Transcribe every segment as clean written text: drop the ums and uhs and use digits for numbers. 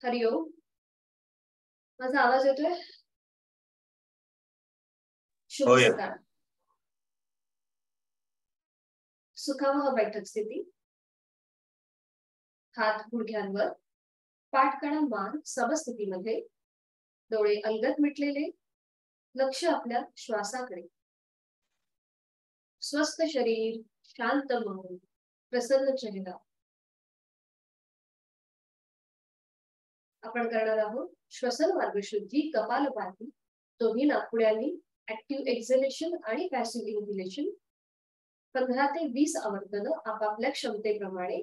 हरिओम. माझा आवाज येतोय? शुभ हो, येतोय. सकाळ. सुखावह बैठक स्थिती. हात गुडघ्यांवर, पाठ कणा मान समस्थितीमध्ये, डोळे अलगद मिटलेले, लक्ष आपल्या श्वासाकडे. स्वस्थ शरीर, शांत मन, प्रसन्न चेहरा. आपण करणार आहोत श्वसन मार्ग शुद्धी, कपालभाती, दोन्ही नाकपुड्यांनी ऍक्टिव्ह एक्झलेशन आणि पॅसिव्ह इन्हेलेशन. 15 ते 20 आवर्तनं आपापल्या क्षमतेप्रमाणे.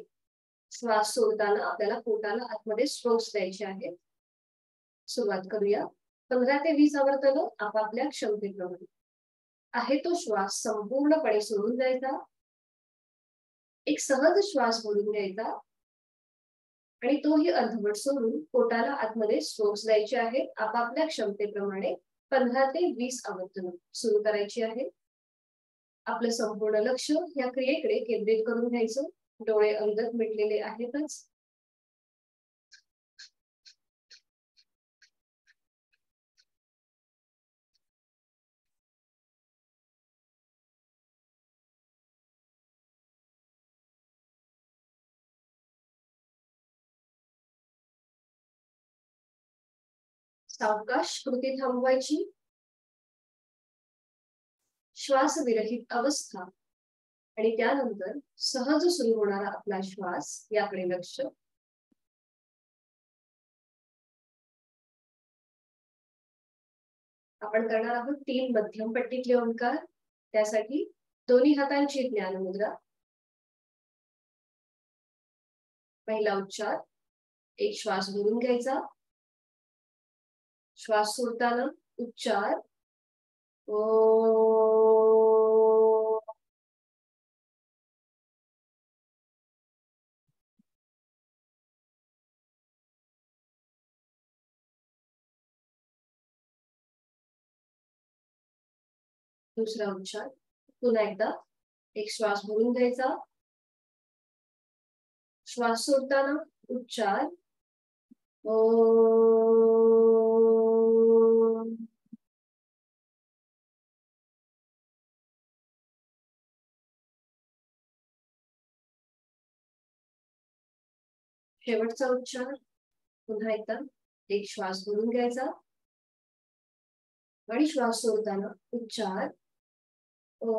श्वास सोडताना आपल्याला पोटाला आतमध्ये स्ट्रोक्स द्यायचे आहेत. सुरुवात करूया. 15 ते 20 आवर्तनं आपापल्या क्षमतेप्रमाणे. आहे तो श्वास संपूर्णपणे सोडून द्यायचा. एक सहज श्वास भरून घ्यायचा आणि तोही अर्धवट सोडून पोटाला आतमध्ये स्ट्रोक्स द्यायचे आहेत. आपापल्या क्षमतेप्रमाणे 15 ते 20 आवर्तनं सुरू करायची आहे. आपलं संपूर्ण लक्ष या क्रियेकडे केंद्रित करून घ्यायचं. डोळे अलगद मिटलेले आहेतच. सावकाश कृती थांबवायची. श्वास विरहित अवस्था आणि त्यानंतर सहज सुरू होणारा आपला श्वास याकडे लक्ष. आपण करणार आहोत 3 मध्यम पट्टीतले ओंकार. त्यासाठी दोन्ही हातांची ज्ञानमुद्रा. पहिला उच्चार. एक श्वास भरून घ्यायचा. श्वास सोडताना उच्चार ओ. दुसरा उच्चार. पुन्हा एकदा एक श्वास भरून घ्यायचा. श्वास सोडताना उच्चार ओ. शेवटचा उच्चार. पुन्हा एकदा एक श्वास भरून घ्यायचा आणि श्वास सोडताना उच्चार ओ.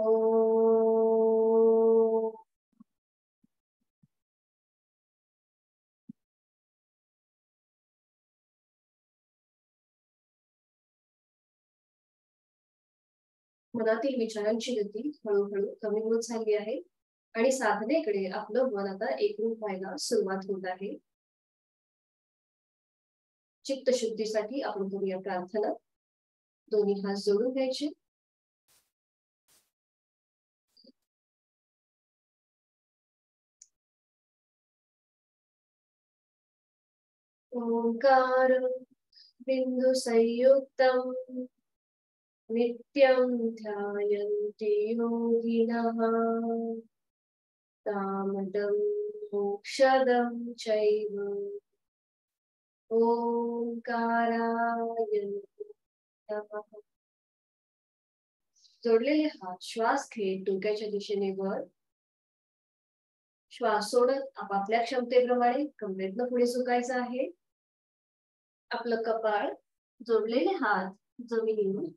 मनातील विचारांची गती हळूहळू कमी होत झाली आहे आणि साधनेकडे आपलं मन आता एकरूप व्हायला सुरुवात होत आहे. चित्तशुद्धीसाठी आपण करूया प्रार्थना. दोन्ही हात जोडून घ्यायचे. ओंकार बिंदु संयुक्तम नित्यं ध्यायन्ति योगिनः कामदं मोक्षदं चैव ओंकाराय नमः. जोडलेले हात श्वास घेत डोक्याच्या दिशेने वर. श्वास सोडत आपापल्या क्षमतेप्रमाणे कमरेतनं पुढे झुकायचं आहे. आपलं कपाळ, जोडलेले हात जमिनीवर.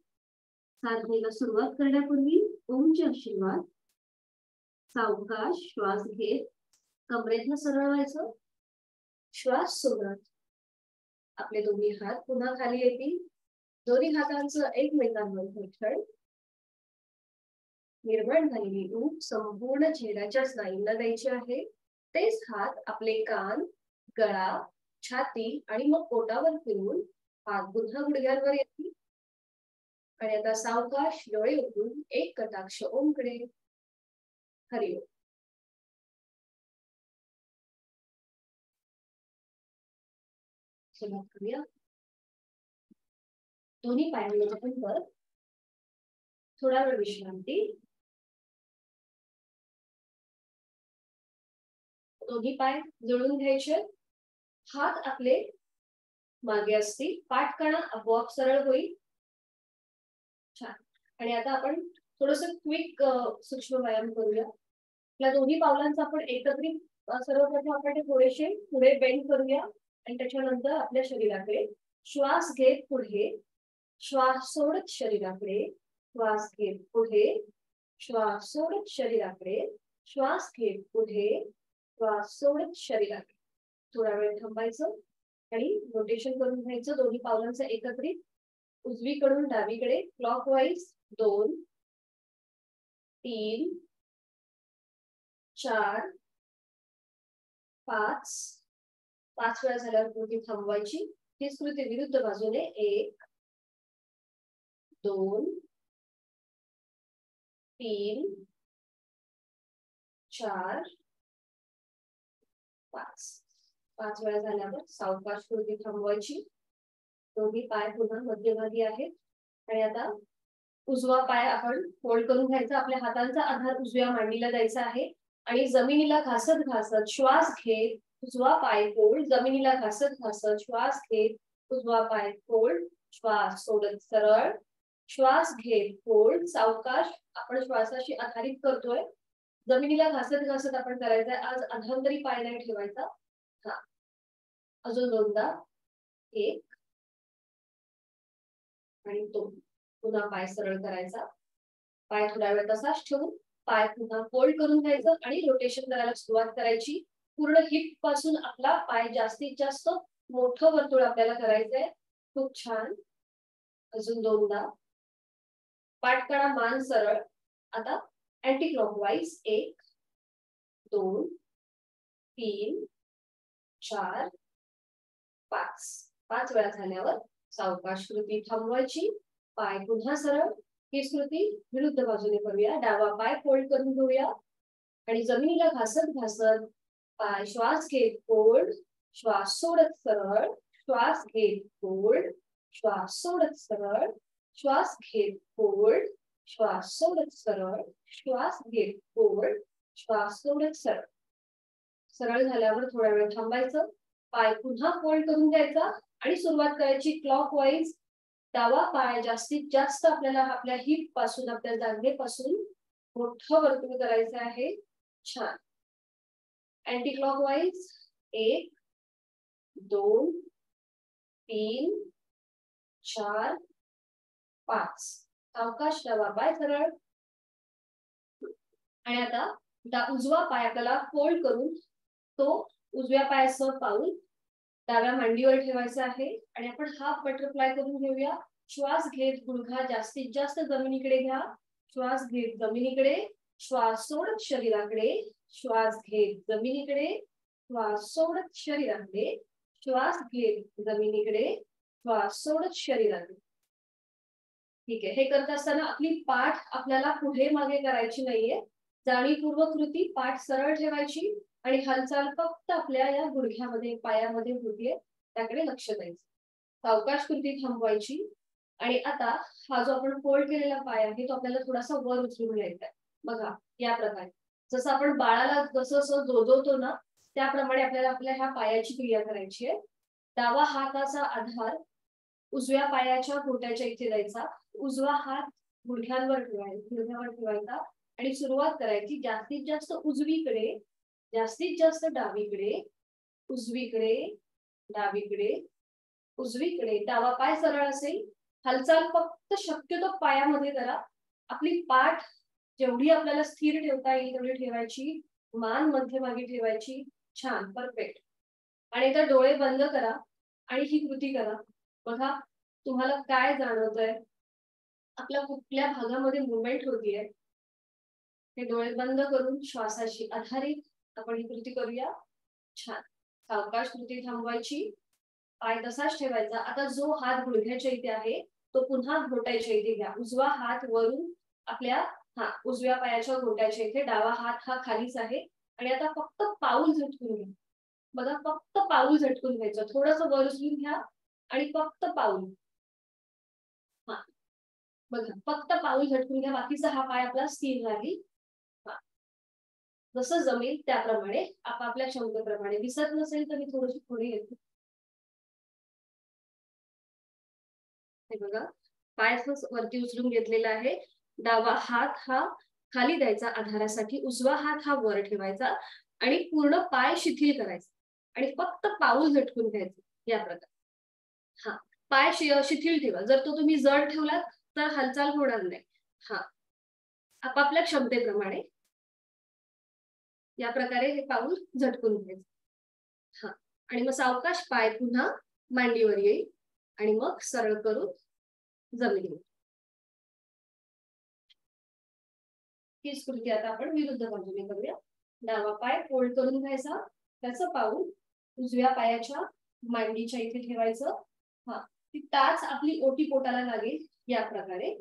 साधनेला सुरुवात करण्यापूर्वी ओमचे आशीर्वाद. सावकाश श्वास घेत कमरेतनं सरळ व्हायचं. श्वास सोडत आपले दोन्ही हात पुन्हा खाली येतील. दोन्ही हातांचं एकमेकांवर घट्ट. निर्माण झालेली ऊब संपूर्ण चेहऱ्याच्या स्नायूंना द्यायची आहे. तेच हात आपले कान, गळा, छाती आणि मग पोटावर फिरवून हात पुन्हा गुडघ्यांवर येतील. आणि आता सावकाश डोळे उघडून एक कटाक्ष ओमकडे. हरिओम. सुरुवात करूया. दोन्ही पायांवर आपण परत थोडा वेळ विश्रांती. दोन्ही पाय जोडून घ्यायचे. हात आपले मागे असतील, पाठकणा आपोआप सरळ होईल. छान. आणि आता आपण थोडस क्विक सूक्ष्म व्यायाम करूया. आपल्या दोन्ही पावलांचा आपण एकत्रित सर्वप्रथम आपण ते थोडेसे पुढे बेंड करूया आणि त्याच्यानंतर आपल्या शरीराकडे श्वास घेत पुढे, श्वास सोडत शरीराकडे, श्वास घेत पुढे, श्वास सोडत शरीराकडे, श्वास घेत पुढे, श्वास सोडत शरीराकडे. थोडा वेळ थांबायचं आणि रोटेशन करून घ्यायचं दोन्ही पावलांचं एकत्रित. उजवीकडून डावीकडे क्लॉकवाईज 2 3 4 5 5 वेळा झाल्यावर कृती थांबवायची. हीच कृती विरुद्ध बाजूने 1 2 3 4 5 5 वेळा झाल्यावर सावकाश कृती थांबवायची. दोन्ही पाय पुन्हा मध्यभागी आहेत आणि आता उजवा पाय आपण फोल्ड करून घ्यायचा. आपल्या हातांचा आधार उजव्या मांडीला द्यायचा आहे आणि जमिनीला घासत घासत श्वास घेत उजवा पाय फोल्ड, जमिनीला घासत घासत श्वास घेत उजवा पाय फोल्ड, श्वास सोडत सरळ, श्वास घेत फोल्ड. सावकाश आपण श्वासाशी आधारित करतोय. जमिनीला घासत घासत आपण करायचंय. आज अधांतरी पाय नाही ठेवायचा. हा, अजून दोनदा. 1 आणि 2. पुन्हा पाय सरळ करायचा. पाय थोडा वेळ तसाच ठेवून पाय पुन्हा फोल्ड करून घ्यायचं आणि रोटेशन करायला सुरुवात करायची. पूर्ण हिप पासून आपला पाय जास्तीत जास्त मोठं वर्तुळ आपल्याला करायचंय. खूप छान. अजून दोनदा. पाठकणा मान सरळ. आता अँटी क्लॉकवाईज 1 2 3 4 5 5 वेळा झाल्यावर सावकाश कृती थांबवायची. पाय पुन्हा सरळ. ही कृती विरुद्ध बाजूने करूया. डावा पाय फोल्ड करून घेऊया आणि जमिनीला घासत घासत पाय श्वास घेत फोल्ड, श्वास सोडत सरळ, श्वास घेत फोल्ड, श्वास सोडत सरळ, श्वास घेत फोल्ड, श्वास सोडत सरळ, श्वास घेत फोल्ड, श्वास सोडत सरळ. सरळ झाल्यावर थोडा वेळ थांबायचं. पाय पुन्हा फोल्ड करून घ्यायचा आणि सुरुवात करायची क्लॉकवाईज. डावा पाय जास्तीत जास्त आपल्याला आपल्या हिप पासून आपल्या जांघेपासून मोठं वर्तुळ करायचं आहे. छान. Anti clockwise 1 2 3 4 5. सावकाश डावा पाय सरळ. आणि आता उजवा पाय आपल्याला फोल्ड करून तो उजव्या पायासह पाऊल डाव्या मांडीवर ठेवायचा आहे आणि आपण हाफ बटरफ्लाय करून घेऊया. श्वास घेत गुडघा जास्तीत जास्त जमिनीकडे घ्या. श्वास घेत जमिनीकडे, श्वास सोडत शरीराकडे, श्वास घेत जमिनीकडे, श्वास सोडत शरीराकडे, श्वास घेत जमिनीकडे, श्वास सोडत शरीराकडे. ठीक आहे. हे करत असताना आपली पाठ आपल्याला पुढे मागे करायची नाहीये. जाणीवपूर्वक कृती पाठ सरळ ठेवायची आणि हालचाल फक्त आपल्या या गुडघ्यामध्ये पायामध्ये होतीये त्याकडे लक्ष द्यायचं. सावकाश कृती थांबवायची आणि आता हा जो आपण फोल्ड केलेला पाय आहे तो आपल्याला थोडासा वर उचलून घ्यायचा आहे. बघा या प्रकारे. जसं आपण बाळाला जसं जोजवतो ना त्याप्रमाणे आपल्याला आपल्या ह्या पायाची क्रिया करायची आहे. डावा हाताचा आधार उजव्या पायाच्या घोट्याच्या इथे द्यायचा. उजवा हात गुडघ्यांवर ठेवायचा आणि सुरुवात करायची जास्तीत जास्त उजवीकडे, जास्तीत जास्त डावीकडे, उजवीकडे, डावीकडे, उजवीकडे. डावा पाय सरळ असेल. हालचाल फक्त शक्यतो पायामध्ये करा. आपली पाठ जेवढी आपल्याला स्थिर ठेवता येईल तेवढी ठेवायची. मान मध्यभागी ठेवायची. छान. परफेक्ट. आणि आता डोळे बंद करा आणि ही कृती करा. बघा तुम्हाला काय जाणवतंय, आपल्या कुठल्या भागामध्ये मुवमेंट होतीये. हे डोळे बंद करून श्वासाशी आधारित आपण ही कृती करूया. छान. सावकाश कृती थांबवायची. पाय तसाच ठेवायचा. आता जो हात गुडघ्याच्या इथे आहे तो पुन्हा घोट्याच्या इथे घ्या. उजवा हात वरून आपल्या उजव्या पायाच्या घोट्याच्या इथे, डावा हात हा खालीच आहे आणि आता फक्त पाऊल झटकून घ्या. बघा फक्त पाऊल झटकून घ्यायचं. थोडंसं वर उचलून घ्या आणि फक्त पाऊल. हा बघा फक्त पाऊल झटकून घ्या. बाकीचा हा पाय आपला स्थिर राहील. जसं जमेल त्याप्रमाणे आपापल्या क्षमतेप्रमाणे. दिसत नसेल तर मी थोडीशी पुढे येते. हे बघा, पाय वरती उचलून घेतलेला आहे. डावा हात हा खाली द्यायचा आधारासाठी, उजवा हात हा वर ठेवायचा आणि पूर्ण पाय शिथिल करायचा आणि फक्त पाऊल झटकून घ्यायचं या प्रकारे. हा, पाय शिथिल ठेवा. जर तो तुम्ही जड ठेवलात तर हालचाल होणार नाही. हा, आपापल्या क्षमतेप्रमाणे या प्रकारे हे पाऊल झटकून घ्यायचं. हा, आणि मग सावकाश पाय पुन्हा मांडीवर येईल आणि मग सरळ करून जमिनीवर. हीच कृती आता आपण विरुद्ध बाजूने करूया. डावा पाय फोल्ड करून घ्यायचा, त्याचं पाऊल उजव्या पायाच्या मांडीच्या इथे ठेवायचं. हा, ती टाच आपली ओटी पोटाला लागेल या प्रकारे.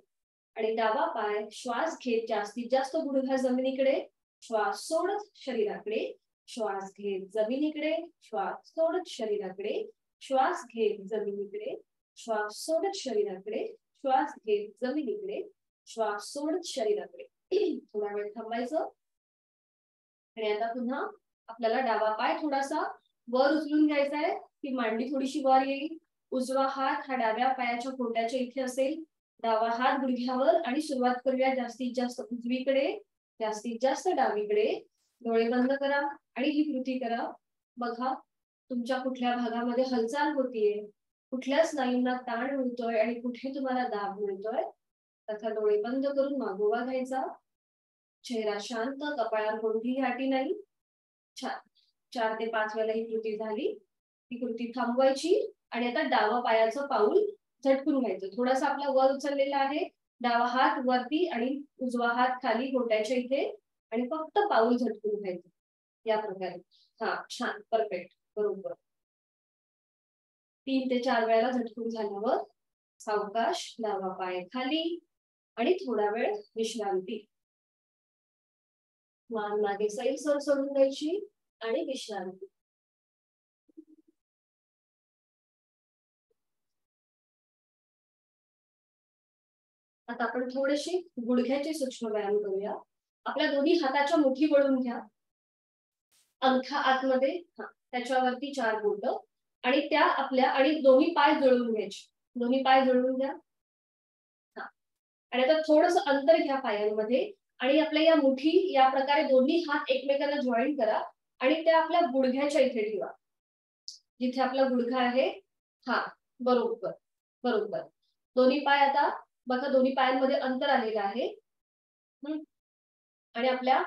आणि डावा पाय श्वास घेत जास्तीत जास्त गुडघा जमिनीकडे, श्वास सोडत शरीराकडे, श्वास घेत जमिनीकडे, श्वास सोडत शरीराकडे, श्वास घेत जमिनीकडे, श्वास सोडत शरीराकडे, श्वास घेत जमिनीकडे, श्वास सोडत शरीराकडे. थोडा वेळ थांबायचं आणि आता पुन्हा आपल्याला डावा पाय थोडासा वर उचलून घ्यायचा आहे. ती मांडी थोडीशी वर येईल. उजवा हात हा डाव्या पायाच्या पोटाच्या इथे असेल. डावा हात गुडघ्यावर आणि सुरुवात करूया जास्तीत जास्त उजवीकडे, जास्तीत जास्त डावीकडे. डोळे बंद करा आणि ही कृती करा. बघा तुमच्या कुठल्या भागामध्ये हालचाल होतीये, कुठल्या स्नायूंना ताण मिळतोय आणि कुठे तुम्हाला दाब मिळतोय. तथा डोळे बंद करून मागोवा घ्यायचा. चेहरा शांत, कपाळावर कोणतीही गाठी नाही. छान. 4 ते 5 वेळेला ही कृती झाली. ही कृती थांबवायची आणि आता डावा पायाचं पाऊल झटकून घ्यायचं. थोडासा आपला वर उचललेला आहे. डावा हात वरती आणि उजवा हात खाली घोट्याच्या इथे आणि फक्त पाऊल झटकून घ्यायचं या प्रकारे. हा, छान, परफेक्ट, बरोबर. 3 ते 4 वेळेला झटकून झाल्यावर सावकाश डावा पाय खाली आणि थोडा वेळ विश्रांती. मान मागे सैलसर सोडून द्यायची आणि विश्रांती. आता आपण थोडेसे गुडघ्याचे सूक्ष्म व्यायाम करूया. आपल्या दोन्ही हाताच्या मुठी वळून घ्या. अंगठा आतमध्ये, त्याच्यावरती 4 बोट आणि त्या आपल्या आणि दोन्ही पाय जुळवून घ्यायचे. दोन्ही पाय जुळवून घ्या. आणि आता थोडस अंतर घ्या पायांमध्ये आणि आपल्या या मुठी या प्रकारे दोन्ही हात एकमेकांना जॉईन करा आणि त्या आपल्या गुडघ्याच्या इथे ठेवा. जिथे आपला गुडघा आहे. हा, बरोबर बरोबर. दोन्ही पाय आता बघा, दोन्ही पायांमध्ये अंतर आलेलं आहे. आणि आपल्या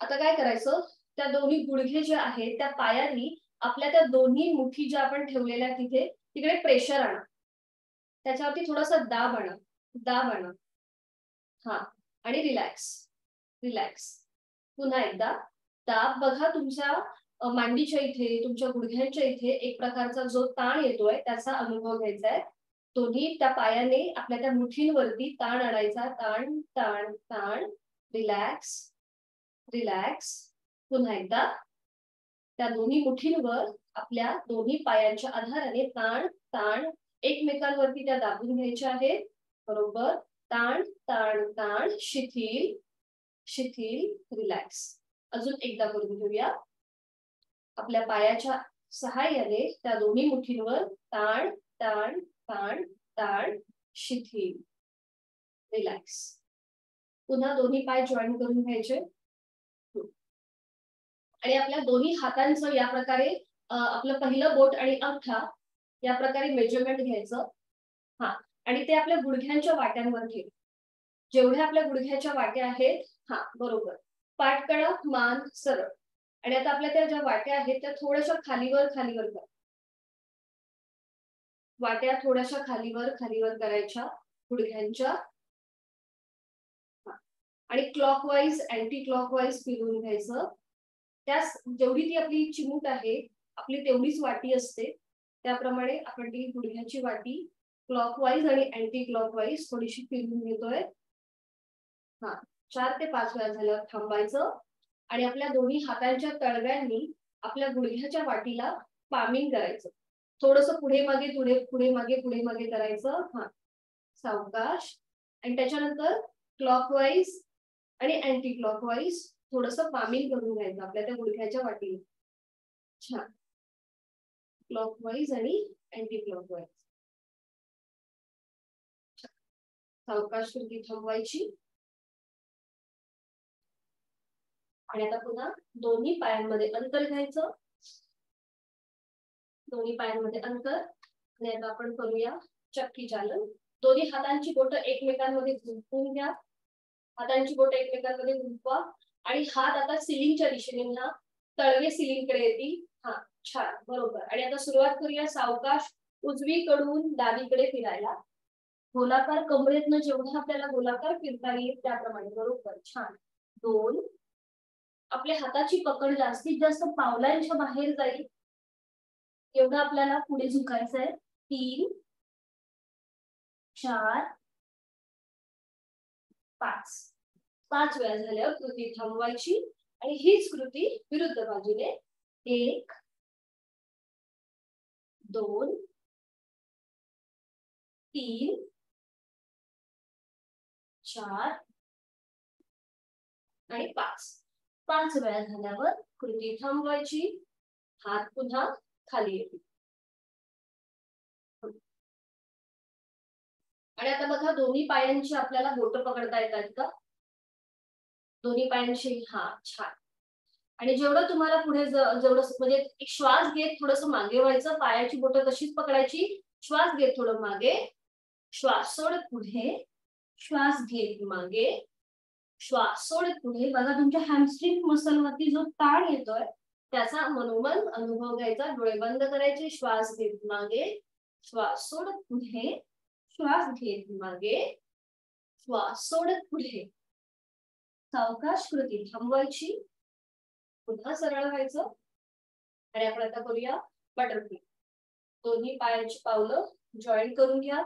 आता काय करायचं, त्या दोन्ही गुडघे जे आहेत त्या पायांनी आपल्या त्या दोन्ही मुठी ज्या आपण ठेवलेल्या तिथे तिकडे प्रेशर आणा. त्याच्यावरती थोडासा दाब आणा, दाब आणा. हा, आणि रिलॅक्स, रिलॅक्स. पुन्हा एकदा दाब. बघा तुमच्या मांडीच्या इथे, तुमच्या गुडघ्यांच्या इथे एक प्रकारचा जो ताण येतोय त्याचा अनुभव घ्यायचा आहे. दोन्ही त्या पायाने आपल्या त्या मुठींवरती ताण आणायचा. ताण ताण ताण. Relax, relax. पुन्हा एकदा त्या दोन्ही मुठींवर आपल्या दोन्ही पायांच्या आधाराने ताण ताण एकमेकांवरती त्या दाबून घ्यायच्या आहेत. बरोबर. ताण ताण ताण. शिथिल, शिथिल, रिलॅक्स. अजून एकदा करून घेऊया. आपल्या पायाच्या सहाय्याने त्या दोन्ही मुठींवर ताण ताण ताण ताण. शिथिल, रिलॅक्स. पुन्हा दोन्ही पाय जॉईन करून घ्यायचे आणि आपल्या दोन्ही हातांचं या प्रकारे आपलं पहिलं बोट आणि अंगठा या प्रकारे मेजरमेंट घ्यायचं. हा, आणि ते आपल्या गुडघ्यांच्या वाट्यांवर ठेव. जेवढ्या आपल्या गुडघ्याच्या वाट्या आहेत, हा बरोबर, पाठकळा मान सरळ. आणि आता आपल्या त्या ज्या वाट्या आहेत त्या थोड्याशा खालीवर खालीवर कर. वाट्या थोड्याशा खालीवर खालीवर करायच्या गुडघ्यांच्या. आणि क्लॉकवाईज अँटी क्लॉकवाईज फिरवून घ्यायचं. त्यास जेवढी ती आपली चिमूट आहे, आपली तेवढीच वाटी असते, त्याप्रमाणे आपण ती गुडघ्याची वाटी क्लॉकवाईज आणि अँटी क्लॉकवाईज थोडीशी फिरवून घेतोय. हा, 4 ते 5 वेळा झाल्यावर थांबायचं आणि आपल्या दोन्ही हातांच्या तळव्यांनी आपल्या गुडघ्याच्या वाटीला पामिंग करायचं. थोडस पुढे मागे पुढे पुढे मागे पुढे मागे करायचं. हा, सावकाश. आणि त्याच्यानंतर क्लॉकवाईज आणि अँटी क्लॉकवाईज थोडस पामिंग करून घ्यायचं आपल्या त्या गुडघ्याच्या वाटीला. छान. क्लॉकवाईज आणि अँटी क्लॉकवाईज. सावकाश कृती थांबवायची आणि आता पुन्हा दोन्ही पायांमध्ये अंतर घ्यायचं, दोन्ही पायांमध्ये अंतर. आणि आता आपण करूया चक्की चालन. दोन्ही हातांची बोटं एकमेकांमध्ये गुंफून घ्या, हातांची बोटं एकमेकांमध्ये गुंफवा आणि हात आता सिलिंगच्या दिशेने ना, तळवे सिलिंगकडे येतील. हा छान, बरोबर. आणि आता सुरुवात करूया सावकाश उजवीकडून डावीकडे फिरायला. गोलाकार कमरेतनं जेवढा आपल्याला गोलाकार फिरता येईल त्याप्रमाणे. बरोबर, छान. 2. आपल्या हाताची पकड जास्तीत जास्त पावलांच्या बाहेर जाईल एवढं आपल्याला पुढे झुकायचंय. 3, 4, 5. 5 वेळा झाल्यावर कृती थांबवायची आणि हीच कृती विरुद्ध बाजूने. 1, 2, 3, 4 आणि 5. 5 वेळा झाल्यावर कृती थांबवायची, हात पुन्हा खाली येतील. आणि आता बघा दोन्ही पायांची आपल्याला बोटं पकडता येतात का? दोन्ही पायांची. हा छान. आणि जेवढं तुम्हाला पुढे जेवढं म्हणजे एक श्वास घेत थोडस मागे व्हायचं, पायाची बोटं तशीच पकडायची, श्वास घेत थोडं मागे, श्वास सोडत पुढे, श्वास घेत मागे, श्वास सोडत पुढे. बघा तुमच्या हॅमस्ट्रिंग मसल वरती जो ताण येतोय त्याचा मनोमन अनुभव घ्यायचा. डोळे बंद करायचे, श्वास घेत मागे, श्वास सोडत पुढे, श्वास घेत मागे, श्वास सोडत पुढे. सावकाश कृती थांबवायची, पुन्हा सरळ व्हायचं. आणि आपण आता करूया बटरफ्लाय. दोन्ही पायांची पावलं जॉईन करून घ्या,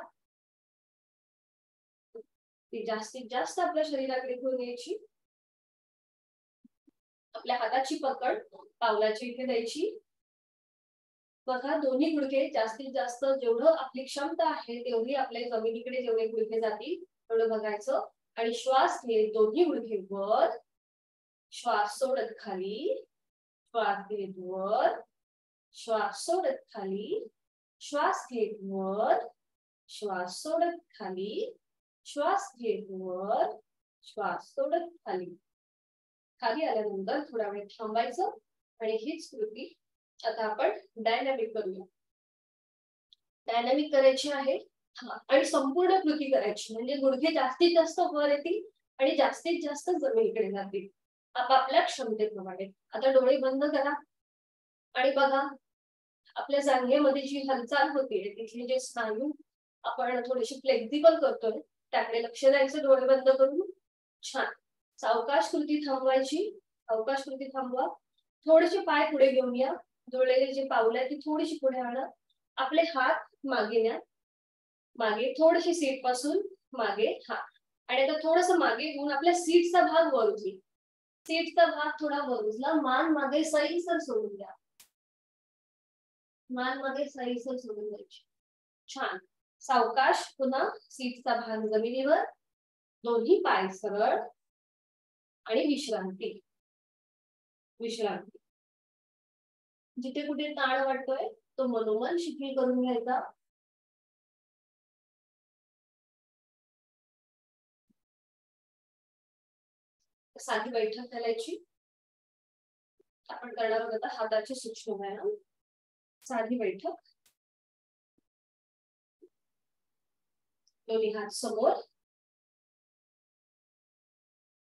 ती जास्तीत जास्त आपल्या शरीराकडे घेऊन यायची. आपल्या हाताची पकड पावलाची इथे द्यायची. बघा दोन्ही गुडघे जास्तीत जास्त जेवढं आपली क्षमता आहे तेवढी आपल्या जमिनीकडे जेवढे गुडघे जातील तेवढं बघायचं. आणि श्वास घेत दोन्ही गुडघे वर, श्वास सोडत खाली, श्वास घेत वर, श्वास सोडत खाली, श्वास घेत वर, श्वास सोडत खाली, श्वास घेत वर, श्वास सोडत खाली. खाली आल्यानंतर थोडा वेळ थांबायचं आणि हीच कृती आता आपण डायनॅमिक करूया. डायनॅमिक करायची आहे आणि संपूर्ण कृती करायची म्हणजे गुडघे जास्तीत जास्त वर येतील आणि जास्तीत जास्त जमिनीकडे जातील आपापल्या क्षमतेप्रमाणे. आता डोळे बंद करा आणि बघा आपल्या जांघेमध्ये जी हालचाल होते तिथले जे स्नायू आपण थोडेसे फ्लेक्झिबल करतोय त्याकडे लक्ष द्यायचं डोळे बंद करून. छान. सावकाश कृती थांबवायची, सावकाश कृती थांबवा. थोडेसे पाय पुढे घेऊन या, जोडलेले जे पावलं आहे ती थोडीशी पुढे आणा. आपले हात मागे न्या, मागे थोडीशी सीट पासून मागे. हा. आणि आता थोडस मागे घेऊन आपल्या सीटचा भाग वर उचला, सीटचा भाग थोडा वर उचला. मान मागे सैलसर सोडून द्या, मान मागे सैलसर सोडून द्यायची. छान. सावकाश पुन्हा सीटचा भाग जमिनीवर, दोन्ही पाय सरळ आणि विश्रांती. विश्रांती. जिथे कुठे ताण वाटतोय तो मनोमन शिथिल करून घ्यायचा. साधी बैठक करायची. आपण करणार आहोत आता हाताचे सूक्ष्म व्यायाम. साधी बैठक, दोन्ही हात समोर,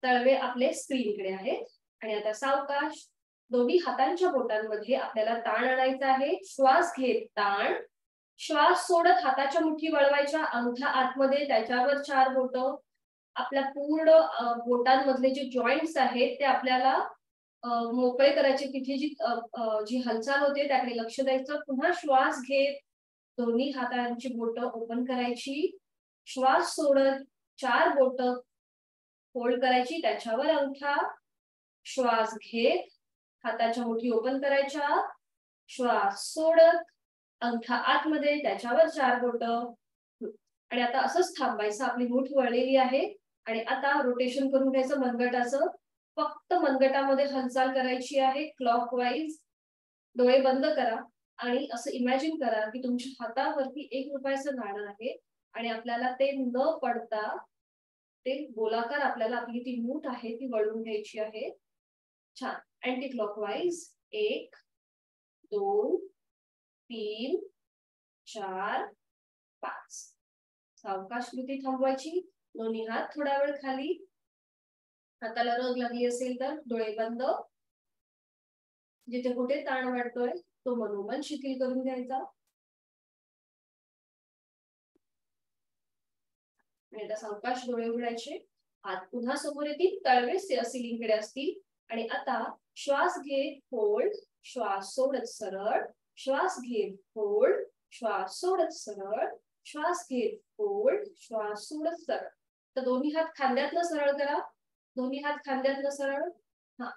तळवे आपले स्क्रीनकडे आहेत. आणि आता सावकाश दोन्ही हातांच्या बोटांमध्ये आपल्याला ताण आणायचा आहे. श्वास घेत ताण, श्वास सोडत हाताच्या मुठी वळवायच्या, अंगठा आतमध्ये, त्याच्यावर 4 बोट. आपल्या पूर्ण बोटांमधले जे जॉईंट्स आहेत ते आपल्याला मोकळे करायचे. तिथे जी हालचाल होते त्याकडे लक्ष द्यायचं. पुन्हा श्वास घेत दोन्ही हातांची बोट ओपन करायची, श्वास सोडत 4 बोट फोल्ड करायची, त्याच्यावर अंगठा. श्वास घेत हाताच्या मुठी ओपन करायच्या, श्वास सोडत अंगठा आतमध्ये, त्याच्यावर 4 बोट. आणि आता असंच थांबायचं. आपली मुठ वळलेली आहे आणि आता रोटेशन करून घ्यायचं मनगटाचं. फक्त मनगटामध्ये हालचाल करायची आहे क्लॉकवाईज. डोळे बंद करा आणि असं इमॅजिन करा की तुमच्या हातावरती 1 रुपयाचं नाणं आहे आणि आपल्याला ते न पडता ते गोलाकार आपल्याला आपली ती मूठ आहे ती वळून घ्यायची आहे. छान. Anti clockwise 1 2 3 4 5. सावकाश कृती थांबवायची. दोन्ही हात थोडा वेळ खाली. हाताला रग लागली असेल तर डोळे बंद. जिथे कुठे ताण वाटतोय तो मनोमन शिथिल करून घ्यायचा. आणि आता सावकाश डोळे उघडायचे. हात पुन्हा समोर येतील. तळवे सिलिंग कडे असतील. आणि आता श्वास घे, होल्ड, श्वास सोडत सरळ, श्वास घे, होल्ड, श्वास सोडत सरळ, श्वास घे, होल्ड, श्वास सोडत सरळ. तर दोन्ही हात खांद्यातनं सरळ करा. दोन्ही हात खांद्यातनं सरळ. हा.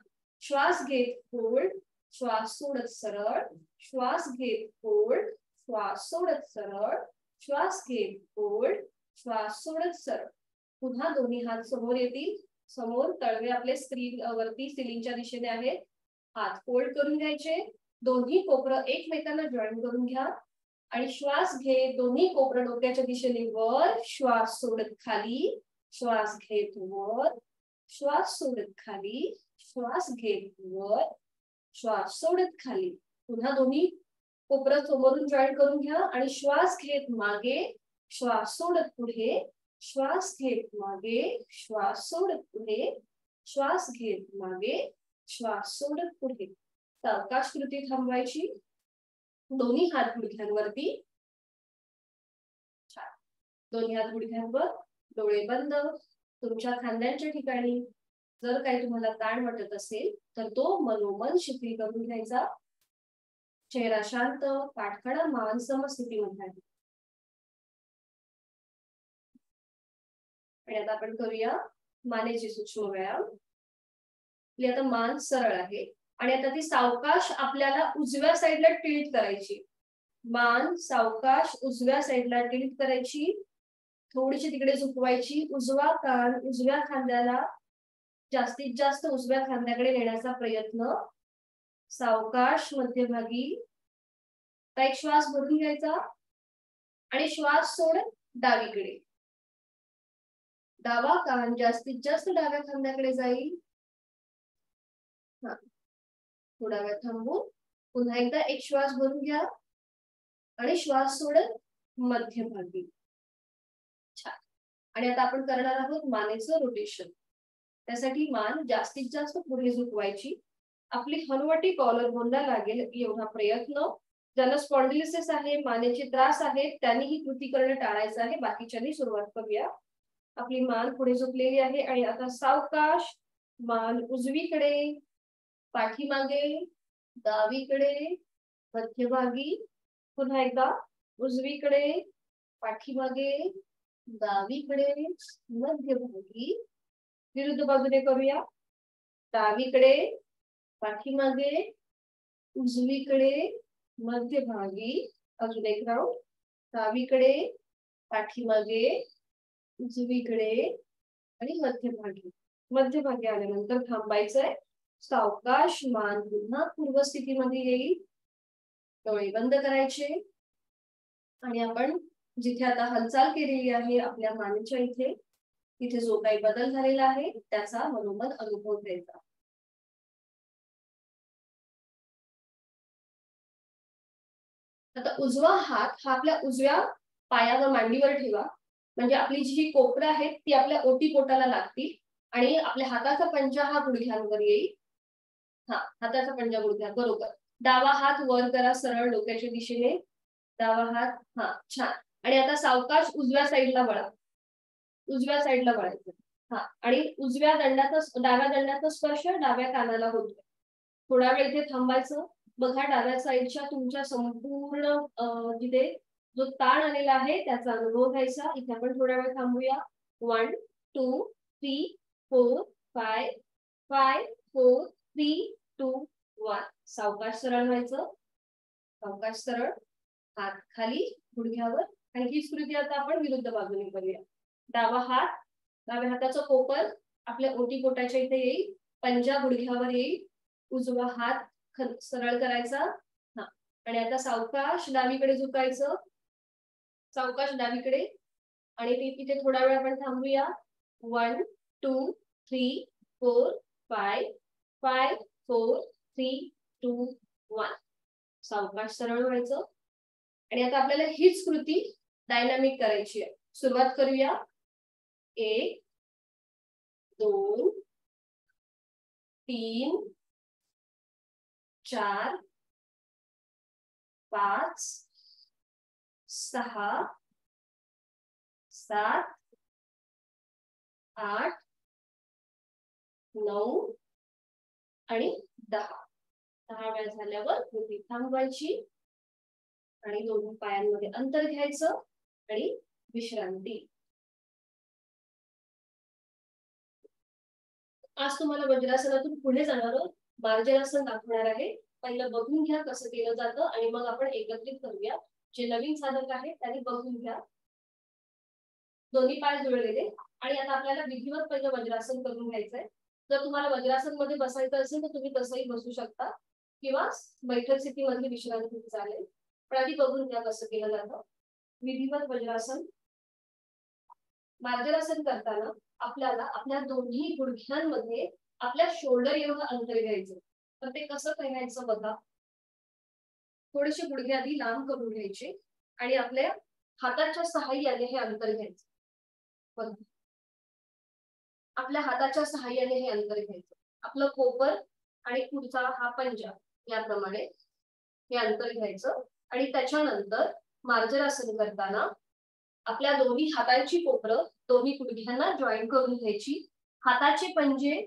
श्वास घेत, होल्ड, श्वास सोडत सरळ, श्वास घेत, होल्ड, श्वास सोडत सरळ, श्वास घेत, होल्ड, श्वास सोडत सरळ. पुन्हा दोन्ही हात समोर येतील. समोर तळवे आपले स्क्रीन वरती सिलिंगच्या दिशेने आहेत. हात फोल्ड करून घ्यायचे. दोन्ही कोपरं एकमेकांना जॉईन करून घ्या. आणि श्वास घे. दोन्ही कोपरं डोक्याच्या दिशेने वर. श्वास सोडत खाली. श्वास घेत वर. श्वास सोडत खाली. श्वास घेत वर. श्वास सोडत खाली. पुन्हा दोन्ही कोपरं समोरून जॉईन करून घ्या. आणि श्वास घेत मागे. श्वास सोडत पुढे. श्वास घेत मागे. श्वास सोडत पुढे. श्वास घेत मागे. श्वास सोडत पुढे. सावकाश कृती थांबवायची. दोन्ही हात गुडघ्यांवरती. छान. दोन्ही हात गुडघ्यांवर. डोळे बंद. तुमच्या खांद्यांच्या ठिकाणी जर काही तुम्हाला ताण वाटत असेल तर तो मनोमन शिथिल करून घ्यायचा. चेहरा शांत, पाठखडा, मान समस्थितीमध्ये आहे. आणि आता आपण करूया मानेचे सूक्ष्म व्यायाम. आता मान सरळ आहे आणि आता ती सावकाश आपल्याला उजव्या साईडला टिल्ट करायची. मान सावकाश उजव्या साईडला टिल्ट करायची. थोडीशी तिकडे झुकवायची. उजवा कान उजव्या खांद्याला जास्तीत जास्त उजव्या खांद्याकडे नेण्याचा प्रयत्न. सावकाश मध्यभागी. एक श्वास भरून घ्यायचा आणि श्वास सोडत डावीकडे. डावा कान जास्तीत जास्त डाव्या खांद्याकडे जाईल. थोडा वेळ थांबून पुन्हा एकदा एक श्वास भरून घ्या आणि श्वास सोडत मध्यभागी. छान. आणि आता आपण करणार आहोत मानेचं रोटेशन. त्यासाठी मान जास्तीत जास्त पुढे झुकवायची. आपली हनुवटी कॉलर बोनला लागेल एवढा प्रयत्न. ज्यांना स्पॉन्डिलिसिस आहे, मानेचे त्रास आहेत, त्यांनी ही कृती करणं टाळायचं आहे. बाकीच्यांनी सुरुवात करूया. आपली मान पुढे झुकलेली आहे आणि आता सावकाश मान उजवीकडे, पाठीमागे, डावीकडे, मध्यभागी. पुन्हा एकदा उजवीकडे, पाठीमागे, डावीकडे, मध्यभागी. विरुद्ध बाजूने करूया. डावीकडे, पाठीमागे, उजवीकडे, मध्यभागी. अजून एक राऊंड. डावीकडे, पाठीमागे, उजवीकडे आणि मध्यभागी. मध्यभागी आल्यानंतर थांबायचंय. सावकाश मान पुन्हा पूर्वस्थितीमध्ये येईल. डोळे बंद करायचे आणि आपण जिथे आता हालचाल केलेली आहे आपल्या मानेच्या इथे, तिथे जो काही बदल झालेला आहे त्याचा मनोमन अनुभव घ्यायचा. आता उजवा हात हा आपल्या उजव्या पायावर मांडीवर ठेवा. म्हणजे आपली जी कोपरं आहेत ती आपल्या ओटीपोटाला लागतील आणि आपल्या हाताचा पंजा हा गुडघ्यांवर येईल. हाताचा पंजा गुडघ्यात. बरोबर. डावा हात वर करा सरळ डोक्याच्या दिशेने. डावा हात. छान. आणि आता सावकाश उजव्या साईडला वळा. उजव्या साईडला वळायचं. आणि उजव्या दंडाचा डाव्या दंडाचा स्पर्श डाव्या कानाला होतो. थोडा वेळ इथे थांबायचं. बघा डाव्या साईडच्या तुमच्या संपूर्ण जिथे जो ताण आलेला आहे त्याचा अनुभव घ्यायचा. इथे आपण थोडा वेळ थांबूया. 1 2 3 4 5 5 4 3 2 1. सावकाश सरळ व्हायचं. सावकाश सरळ. हात खाली गुडघ्यावर. आणि ही कृती आता आपण विरुद्ध बाजूने करूया. डावा हात, डाव्या हाताचं कोपर आपल्या ओटीपोटाच्या इथे येईल. पंजा गुडघ्यावर येईल. उजवा हात सरळ करायचा. आणि आता सावकाश डावीकडे झुकायचं. सावकाश डावीकडे. आणि इथे थोडा वेळ आपण थांबूया. 1 2 3 4 5 5 4 3 2 1. सावकाश सरळ व्हायचं. आणि आता आपल्याला हीच कृती डायनामिक करायची आहे. सुरुवात करूया. 1 2 3 4 5 6 7 8 9 आणि 10. 10 वेळा झाल्यावर कृती थांबवायची आणि दोन्ही पायांमध्ये अंतर घ्यायचं आणि विश्रांती. आज तुम्हाला वज्रासनातून पुढे जाणार मार्जनासन दाखवणार आहे. पहिलं बघून घ्या कसं केलं जातं आणि मग आपण एकत्रित करूया. जे नवीन साधक आहे त्यांनी बघून घ्या. दोन्ही पाय जुळलेले. आणि आता आपल्याला विधिवत पहिलं वज्रासन करून घ्यायचंय. जर तुम्हाला वज्रासन मध्ये बसायचं असेल तर तुम्ही तसंही बसू शकता किंवा बैठक स्थितीमध्ये विश्रांती चालेल. पण आधी बघून घ्या कसं केलं जातं. विधिवत वज्रासन. मार्जनासन करताना आपल्याला आपल्या दोन्ही गुडघ्यांमध्ये आपल्या शोल्डर एवढं अंतर घ्यायचं. तर ते कसं करायचं बघा. थोडेसे गुडघे आधी लांब करून घ्यायचे आणि आपल्या हाताच्या सहाय्याने हे अंतर घ्यायचं. आपल्या हाताच्या सहाय्याने हे अंतर घ्यायचं. आपलं कोपर आणि पुढचा हा पंजा याप्रमाणे हे अंतर घ्यायचं. आणि त्याच्यानंतर मार्जनासन करताना आपल्या दोन्ही हातांची कोपरं दोन्ही गुडघ्यांना जॉईन करून घ्यायची. हाताचे पंजे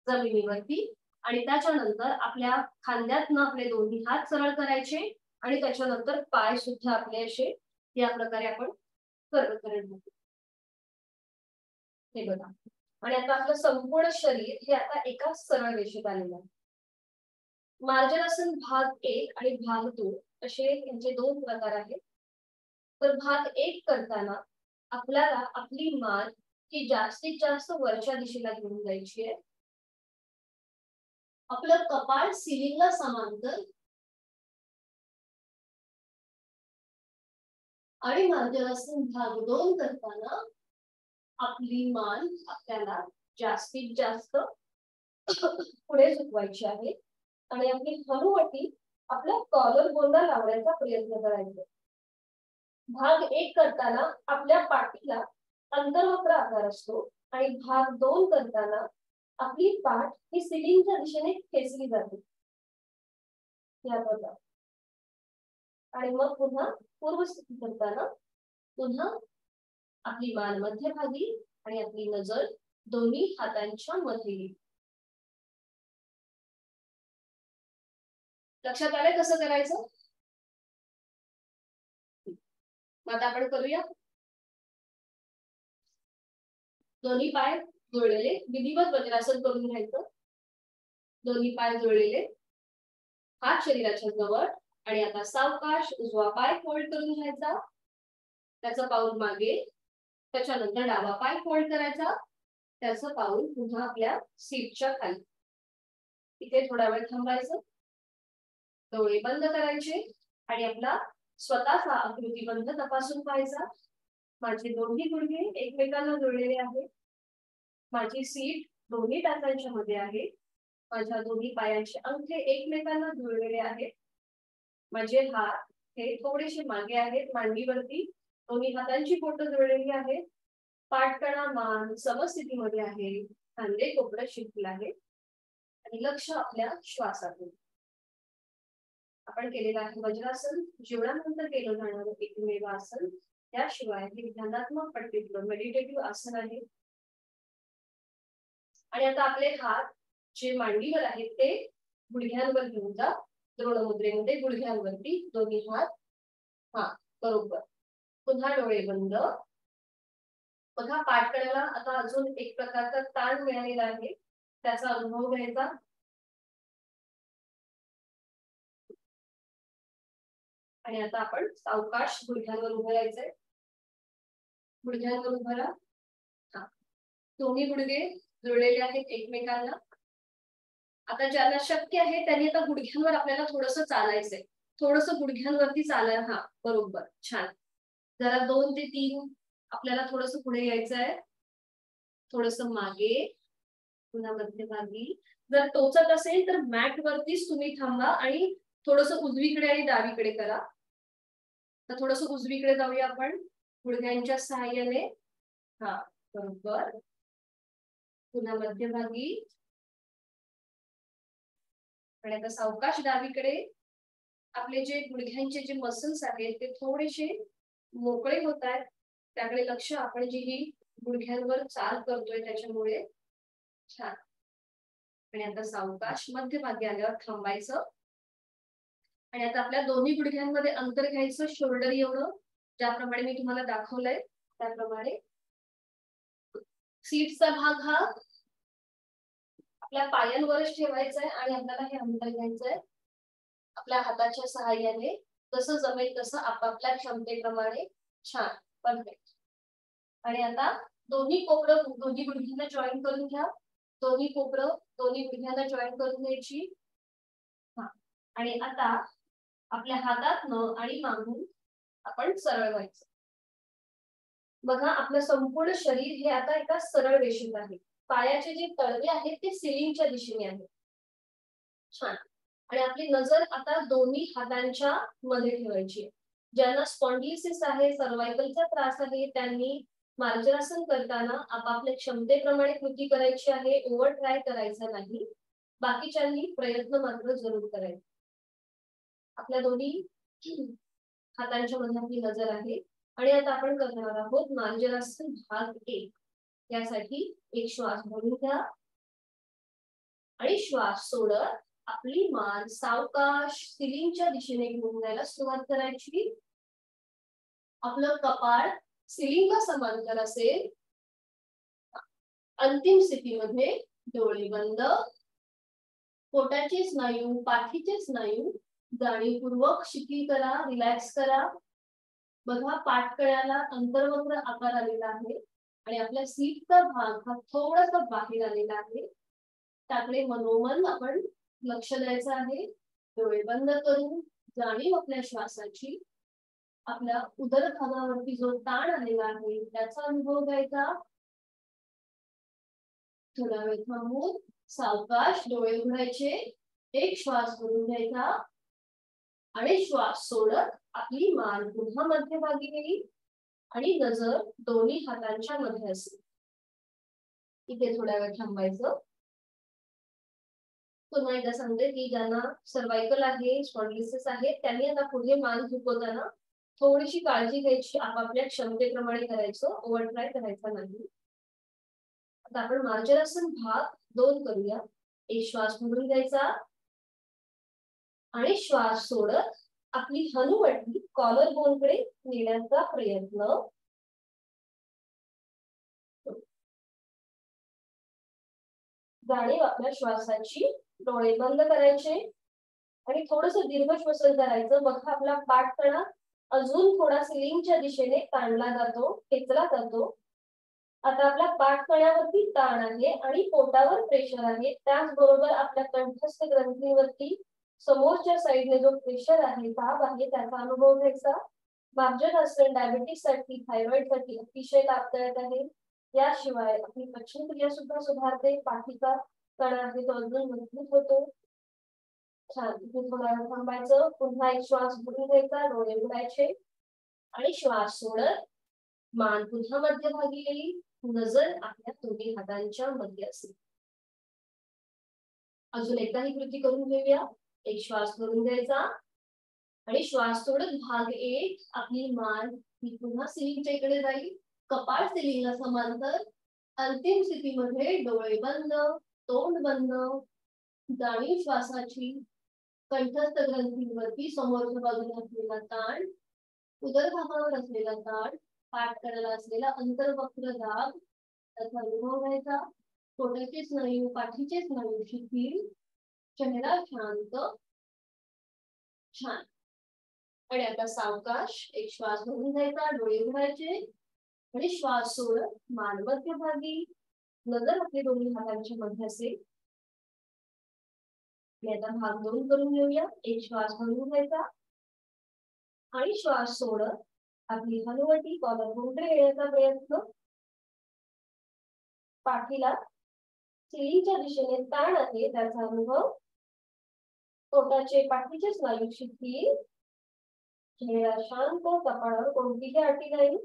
जमिनीवरती आणि त्याच्यानंतर आपल्या खांद्यातनं आपले दोन्ही हात सरळ करायचे आणि त्याच्यानंतर पाय सुद्धा आपले असे या प्रकारे आपण करत. हे बघा. आणि आता आपलं संपूर्ण शरीर हे आता एका सरळ रेषेत आलेलं आहे. मार्जनासन भाग 1 आणि भाग 2 असे यांचे दोन प्रकार आहेत. तर भाग 1 करताना आपल्याला आपली मान ही जास्तीत जास्त वरच्या दिशेला घेऊन जायची आहे. आपलं कपाळ सिलिंगला समांतर आणि मार्जनासन भाग 2 करताना आपली मान आपल्याला जास्तीत जास्त पुढे झुकवायची आहे आणि आपली हनुवटी आपल्या कॉलर बोनला लावण्याचा प्रयत्न करायचा. भाग 1 करताना आपल्या पाठीला अंतर्वक्र आकार असतो आणि भाग 2 करताना आपली पाठ ही सिलिंगच्या दिशेने खेचली जाते. या प्रकारे. आणि मग पुन्हा पूर्वस्थिती करताना पुन्हा आपली मान मध्यभागी आणि आपली नजर दोन्ही हातांच्या मध्ये. लक्षात आलंय कसं करायचं. आता आपण करूया. दोन्ही पाय जुळलेले विधिवत वज्रासन करून घ्यायचं. दोन्ही पाय जुळलेले, हात शरीराच्या जवळ आणि आता सावकाश उजवा पाय फोल्ड करून घ्यायचा. त्याचं पाऊल मागे. त्याच्यानंतर डावा पाय फोल्ड करायचा. त्याचं पाऊल पुन्हा आपल्या सीटच्या खाली. इथे थोडा वेळ थांबायचं. डोळे बंद करायचे आणि आपला स्वतःचा आकृतीबंध तपासून पाहायचा. माझे दोन्ही गुडघे एकमेकांना जुळलेले आहेत. माझी सीट दोन्ही टाचांच्या मध्ये आहे. माझ्या दोन्ही पायांचे अंगठे एकमेकांना जुळलेले आहेत. माझे हात हे थोडेसे मागे आहेत मांडीवरती. दोन्ही हातांची बोटं जुळलेली आहेत. पाठकणा मान समस्थितीमध्ये आहे. खांदे कोपरं शिकले आहे आणि लक्ष आपल्या श्वासातून. आपण केलेलं आहे वज्रासन जीवनानंतर केलं जाणारं एकमेव आसन. त्याशिवाय हे ध्यानात्मक पट्टीतलं मेडिटेटिव्ह आसन आहे. आणि आता आपले हात जे मांडीवर आहेत ते गुडघ्यांवर घेऊन जा. द्रोण मुद्रेमध्ये गुडघ्यांवरती दोन्ही हात. हा बरोबर. पुन्हा डोळे बंद. बघा पाठकण्याला आता अजून एक प्रकारचा ताण मिळालेला आहे. त्याचा अनुभव घ्यायचा. आणि आता आपण सावकाश गुडघ्यांवर उभं राहायचंय. गुडघ्यांवर उभं राहा. हा दोन्ही गुडघे जुळलेले आहेत एकमेकांना. आता ज्यांना शक्य आहे त्यांनी आता गुडघ्यांवर आपल्याला थोडंसं चालायचंय. थोडंसं गुडघ्यांवरती चालायला. हा बरोबर छान. जरा 2 ते 3 आपल्याला थोडस पुढे यायचं आहे, थोडस मागे, पुन्हा मध्यभागी. जर टोचत असेल तर मॅट वरतीच तुम्ही थांबा आणि थोडस उजवीकडे आणि डावीकडे करा. तर थोडस उजवीकडे जाऊया आपण गुडघ्यांच्या सहाय्याने. हा, बरोबर. पुन्हा मध्यभागी आणि आता सावकाश डावीकडे. आपले जे गुडघ्यांचे जे मसल्स आहेत ते थोडेसे मोकळे होत आहेत, त्याकडे लक्ष. आपण जी ही गुडघ्यांवर चाल करतोय त्याच्यामुळे. छान. आणि आता सावकाश मध्यभागी आल्यावर थांबायचं आणि आता आपल्या दोन्ही गुडघ्यांमध्ये अंतर घ्यायचं, शोल्डर एवढं, ज्याप्रमाणे मी तुम्हाला दाखवलंय त्याप्रमाणे. सीटचा भाग हा आपल्या पायांवरच ठेवायचा आहे आणि आपल्याला हे अंतर घ्यायचंय आपल्या हाताच्या सहाय्याने. जसं जमेल तसं आपापल्या क्षमतेप्रमाणे. छान, परफेक्ट. आणि आता दोन्ही कोपरं दोन्ही गुडघ्यांना जॉईन करून घ्या. दोन्ही कोपरं दोन्ही गुडघ्यांना जॉईन करून घ्यायची. हा, आणि आता आपल्या हातातनं आणि मागून आपण सरळ व्हायचं. बघा, आपलं संपूर्ण शरीर हे आता एका सरळ रेषेत आहे. पायाचे जे तळवे आहेत ते सिलिंगच्या दिशेने आहेत. छान. आणि आपली नजर आता दोन्ही हातांच्या मध्ये ठेवायची. ज्यांना स्पॉन्डिलिसिस आहे, सर्वायकलचा त्रास आहे, त्यांनी मार्जरासन करताना आपापल्या क्षमतेप्रमाणे कृती करायची आहे, ओव्हर ट्राय करायचा नाही. बाकीच्यांनी प्रयत्न मात्र जरूर करायचे. आपल्या दोन्ही हातांच्या मध्ये आपली नजर आहे आणि आता आपण करणार आहोत मार्जरासन भाग 1. यासाठी एक श्वास भरून घ्या आणि श्वास सोडत आपली मान सावकाश सिलिंगच्या दिशेने घेऊन जायला सुरुवात करायची. आपलं कपाळ सिलिंगला समांतर असेल. अंतिम स्थितीमध्ये डोळे बंद, पोटाचे स्नायू, पाठीचे स्नायू जाणीवपूर्वक शिथिल करा, रिलॅक्स करा. बघा, पाठकळ्याला अंतर्वक्र आकार आलेला आहे आणि आपल्या सीटचा भाग हा थोडासा बाहेर आलेला आहे. त्याकडे मनोमन आपण लक्ष द्यायचं आहे. डोळे बंद करून जाणीव आपल्या श्वासाची. आपल्या उदर भागावरती जो ताण आलेला आहे त्याचा अनुभव घ्यायचा. थोडा वेळ थांबून सावकाश डोळे उघडायचे, एक श्वास भरून घ्यायचा आणि श्वास सोडत आपली मान पुन्हा मध्यभागी गेली आणि नजर दोन्ही हातांच्या मध्ये असेल. इथे थोड्या वेळ थांबायचं. पुन्हा एकदा सांगते की ज्यांना सर्वायकल आहे, स्पॉन्डिलिसिस आहे, त्यांनी आता पुढे मान झुकवताना थोडीशी काळजी घ्यायची, आपापल्या क्षमतेप्रमाणे करायचं, ओव्हर ट्राय करायचा नाही. आता आपण मार्जरासन भाग 2 करूया. एक श्वास भरून घ्यायचा आणि श्वास सोडत आपली हनुवटी कॉलर बोन कडे नेण्याचा प्रयत्न. जाणीव आपल्या श्वासाची. डोळे बंद करायचे आणि थोडस दीर्घ श्वसन करायचं. बघा, आपला पाठकणा अजून थोडा सिलिंगच्या दिशेने ताणला जातो, खेचला जातो. आता आपल्या पाठकण्यावरती ताण आहे आणि पोटावर प्रेशर आहे. त्याचबरोबर आपल्या कंठस्थ ग्रंथीवरती समोरच्या साईडने जो प्रेशर आहे, दाब आहे, त्याचा अनुभव घ्यायचा. मार्जरासन डायबिटीस साठी, थायरॉइड साठी अतिशय लाभदायक आहे. याशिवाय आपली पचनक्रिया सुद्धा सुधारते. पाठीचा कणा आहे तो अजून मजबूत होतो. छान. इथे थोडा वेळ थांबायचं. पुन्हा एक श्वास भरून घ्यायचा, डोळे उघडायचे आणि श्वास सोडत मान पुन्हा मध्यभागी येईल, नजर आपल्या दोन्ही हातांच्या मध्ये असेल. अजून एकदा ही कृती करून घेऊया. एक श्वास भरून घ्यायचा आणि श्वास सोडत भाग 1 आपली मान ही पुन्हा सिलिंगच्या इकडे जाईल, कपाळ सिलिंगला समांतर. अंतिम स्थितीमध्ये डोळे बंद, तोंड बंद, जाणीव श्वासाची. कंठस्थ ग्रंथींवरती समोरच्या बाजूला असलेला ताण, उदरभागावर असलेला ताण, पाठकळ्याला असलेला अंतर्वक्र दाब त्याचा अनुभव घ्यायचा. पोटाचे स्नायू, पाठीचे स्नायू शिथिल, चेहरा शांत. छान. आणि आता सावकाश एक श्वास भरून घ्यायचा, डोळे उघडायचे आणि श्वास सोडत मान मध्यभागी, नजर आपली दोन्ही हातांच्या मध्ये असेल. आता भाग 2 करून घेऊया. एक श्वास भरून घ्यायचा आणि श्वास सोडत आपली हनुवटी कॉलर गुंडे येण्याचा प्रयत्न, पाठीला चिलीच्या दिशेने ताण आहे त्याचा अनुभव, पोटाचे पाठीचे स्नायू शिथिल, चेहरा शांत, कपाळावर कोणतीही अटी नाही.